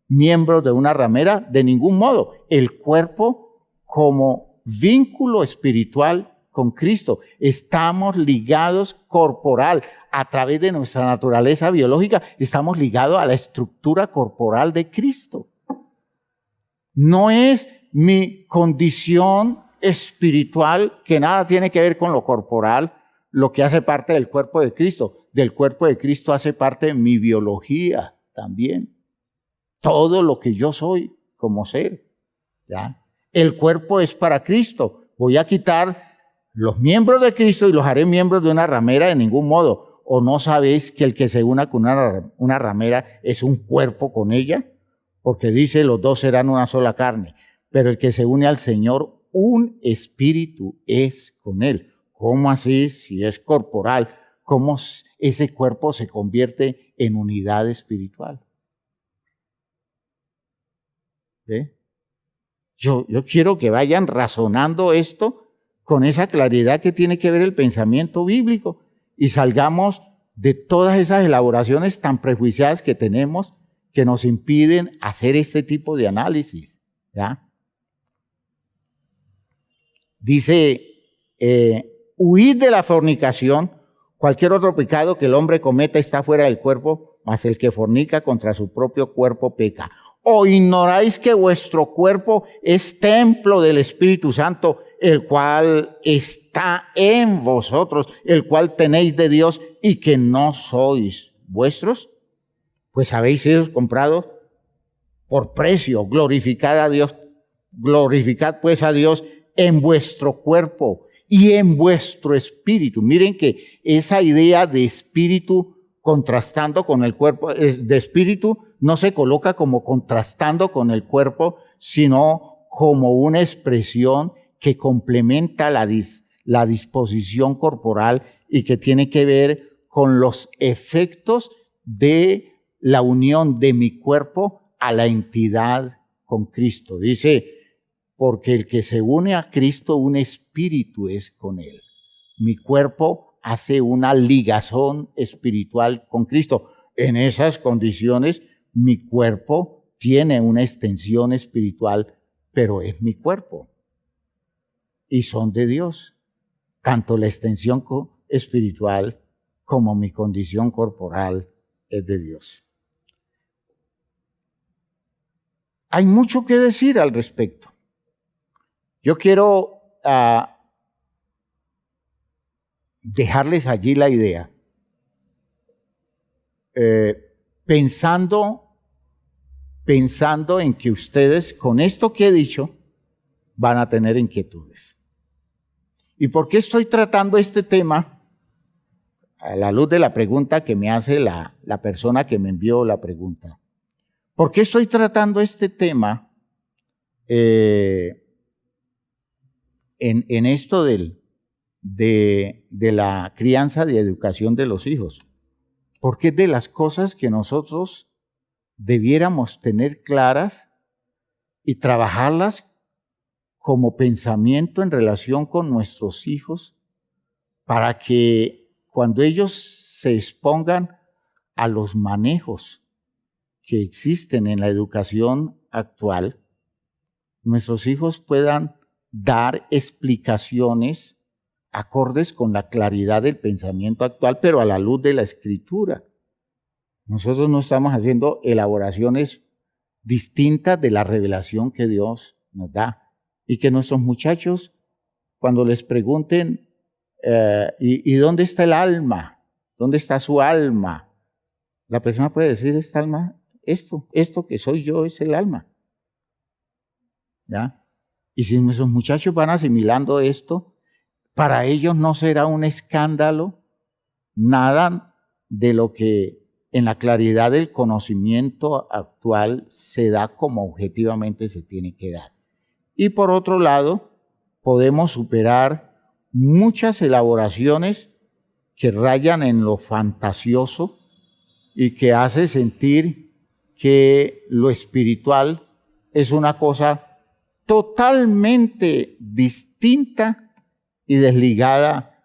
miembros de una ramera. De ningún modo. El cuerpo como vínculo espiritual con Cristo. Estamos ligados corporal. A través de nuestra naturaleza biológica, estamos ligados a la estructura corporal de Cristo. No es mi condición espiritual, que nada tiene que ver con lo corporal, lo que hace parte del cuerpo de Cristo. Del cuerpo de Cristo hace parte mi biología también. Todo lo que yo soy como ser, ¿ya? El cuerpo es para Cristo. Voy a quitar los miembros de Cristo y los haré miembros de una ramera de ningún modo. ¿O no sabéis que el que se una con una ramera es un cuerpo con ella? Porque dice, los dos serán una sola carne. Pero el que se une al Señor, un espíritu es con él. ¿Cómo así? Si es corporal, ¿cómo ese cuerpo se convierte en unidad espiritual? ¿Ve? Yo quiero que vayan razonando esto con esa claridad que tiene que ver el pensamiento bíblico y salgamos de todas esas elaboraciones tan prejuiciadas que tenemos que nos impiden hacer este tipo de análisis, ¿ya? Dice, huid de la fornicación. Cualquier otro pecado que el hombre cometa está fuera del cuerpo, mas el que fornica contra su propio cuerpo peca. ¿O ignoráis que vuestro cuerpo es templo del Espíritu Santo, el cual está en vosotros, el cual tenéis de Dios y que no sois vuestros? Pues habéis sido comprados por precio. Glorificad a Dios, glorificad pues a Dios en vuestro cuerpo y en vuestro espíritu. Miren que esa idea de espíritu contrastando con el cuerpo, de espíritu no se coloca como contrastando con el cuerpo, sino como una expresión que complementa la disposición corporal y que tiene que ver con los efectos de la unión de mi cuerpo a la entidad con Cristo. Dice, porque el que se une a Cristo, un espíritu es con él. Mi cuerpo hace una ligazón espiritual con Cristo. En esas condiciones, mi cuerpo tiene una extensión espiritual, pero es mi cuerpo. Y son de Dios. Tanto la extensión espiritual como mi condición corporal es de Dios. Hay mucho que decir al respecto. Yo quiero dejarles allí la idea, pensando en que ustedes con esto que he dicho van a tener inquietudes. ¿Y por qué estoy tratando este tema? A la luz de la pregunta que me hace la persona que me envió la pregunta. ¿Por qué estoy tratando este tema en esto de la crianza y educación de los hijos? Porque es de las cosas que nosotros debiéramos tener claras y trabajarlas como pensamiento en relación con nuestros hijos para que cuando ellos se expongan a los manejos que existen en la educación actual, nuestros hijos puedan dar explicaciones acordes con la claridad del pensamiento actual, pero a la luz de la Escritura. Nosotros no estamos haciendo elaboraciones distintas de la revelación que Dios nos da. Y que nuestros muchachos, cuando les pregunten, ¿y dónde está el alma? ¿Dónde está su alma? La persona puede decir, esta alma, esto que soy yo es el alma. ¿Ya? Y si nuestros muchachos van asimilando esto, para ellos no será un escándalo nada de lo que en la claridad del conocimiento actual se da como objetivamente se tiene que dar. Y por otro lado, podemos superar muchas elaboraciones que rayan en lo fantasioso y que hace sentir que lo espiritual es una cosa totalmente distinta y desligada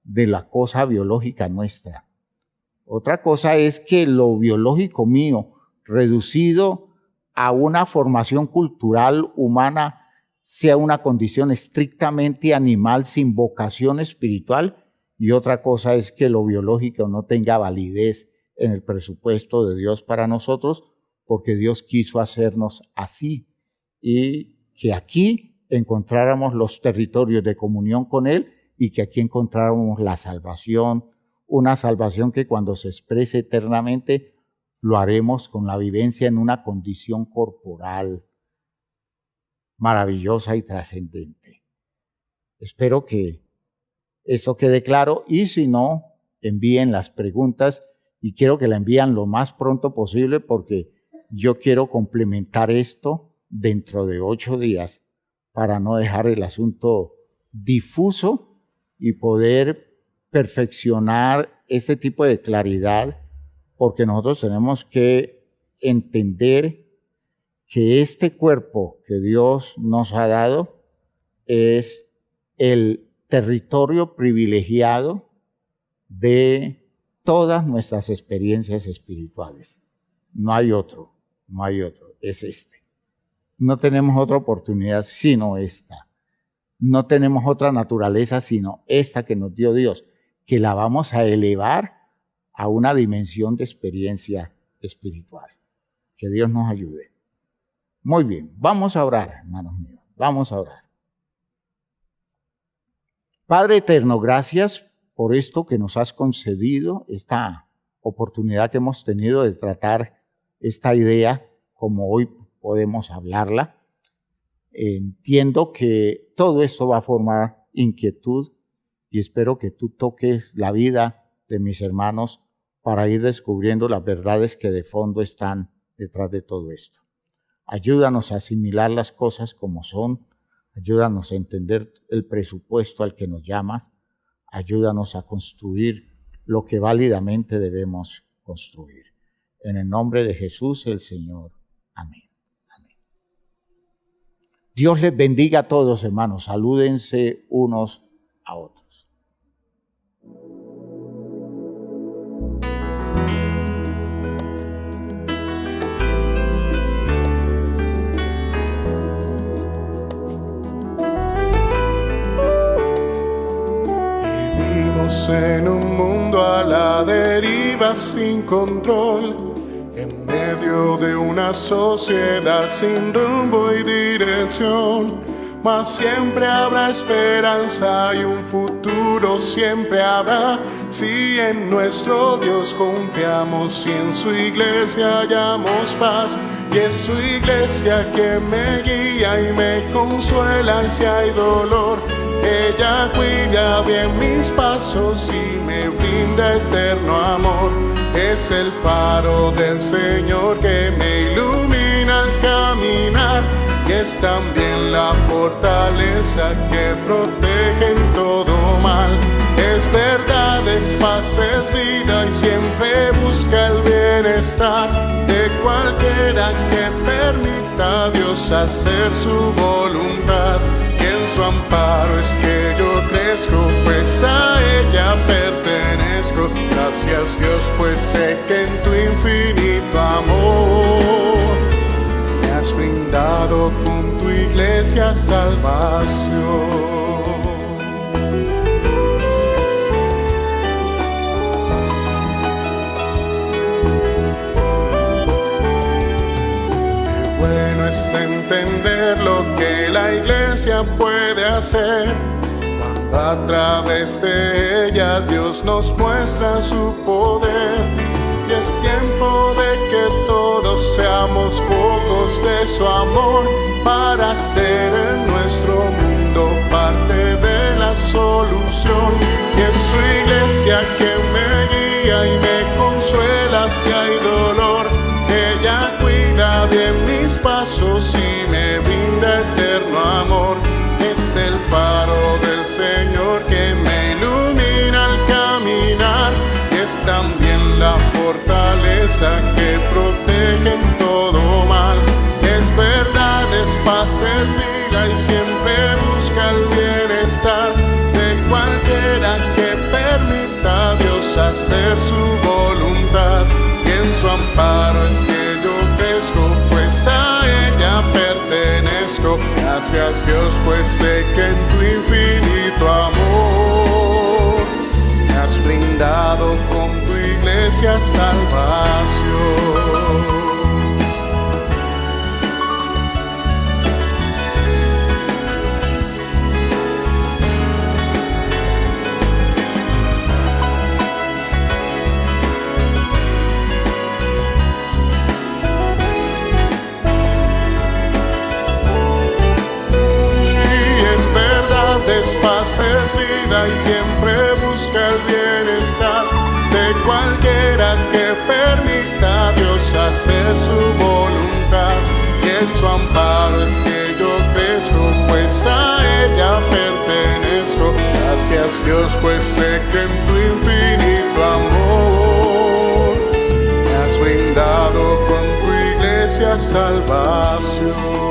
de la cosa biológica nuestra. Otra cosa es que lo biológico mío, reducido a una formación cultural humana, sea una condición estrictamente animal sin vocación espiritual, y otra cosa es que lo biológico no tenga validez en el presupuesto de Dios para nosotros, porque Dios quiso hacernos así y que aquí encontráramos los territorios de comunión con Él y que aquí encontráramos la salvación, una salvación que cuando se exprese eternamente lo haremos con la vivencia en una condición corporal maravillosa y trascendente. Espero que eso quede claro y si no, envíen las preguntas y quiero que la envíen lo más pronto posible porque yo quiero complementar esto dentro de 8 días para no dejar el asunto difuso y poder perfeccionar este tipo de claridad, porque nosotros tenemos que entender que este cuerpo que Dios nos ha dado es el territorio privilegiado de todas nuestras experiencias espirituales. No hay otro, es este. No tenemos otra oportunidad sino esta. No tenemos otra naturaleza sino esta que nos dio Dios, que la vamos a elevar a una dimensión de experiencia espiritual. Que Dios nos ayude. Muy bien, vamos a orar, hermanos míos, vamos a orar. Padre eterno, gracias por esto que nos has concedido, esta oportunidad que hemos tenido de tratar esta idea como hoy podemos hablarla. Entiendo que todo esto va a formar inquietud y espero que tú toques la vida de mis hermanos para ir descubriendo las verdades que de fondo están detrás de todo esto. Ayúdanos a asimilar las cosas como son, ayúdanos a entender el presupuesto al que nos llamas, ayúdanos a construir lo que válidamente debemos construir. En el nombre de Jesús el Señor. Amén. Amén. Dios les bendiga a todos, hermanos. Salúdense unos a otros. En un mundo a la deriva sin control, en medio de una sociedad sin rumbo y dirección, mas siempre habrá esperanza y un futuro siempre habrá, si en nuestro Dios confiamos y en su iglesia hallamos paz. Y es su iglesia que me guía y me consuela y si hay dolor, ella cuida bien mis pasos y me brinda eterno amor. Es el faro del Señor que me ilumina al caminar y es también la fortaleza que protege en todo mal. Es verdad, es paz, es vida y siempre busca el bienestar de cualquiera que permita a Dios hacer su voluntad. En su amparo es que yo crezco, pues a ella pertenezco. Gracias Dios, pues sé que en tu infinito amor me has brindado con tu iglesia salvación. Es entender lo que la iglesia puede hacer cuando a través de ella Dios nos muestra su poder. Y es tiempo de que todos seamos focos de su amor para ser en nuestro mundo parte de la solución. Y es su iglesia que me guía y me consuela si hay dolor, ella cuida bien mis pasos y me brinda eterno amor. Es el faro del Señor que me ilumina al caminar, y es también la fortaleza que protege en todo mal. Es verdad, es paz, es vida y siempre busca el bienestar de cualquiera que permita a Dios hacer su voluntad. Y en su amparo es que yo crezco, pues a ella pertenezco. Gracias Dios, pues sé que en tu infinito amor me has brindado con tu iglesia salvación. Es paz, es vida y siempre busca el bienestar de cualquiera que permita a Dios hacer su voluntad. Y en su amparo es que yo crezco, pues a ella pertenezco. Gracias Dios, pues sé que en tu infinito amor me has brindado con tu iglesia salvación.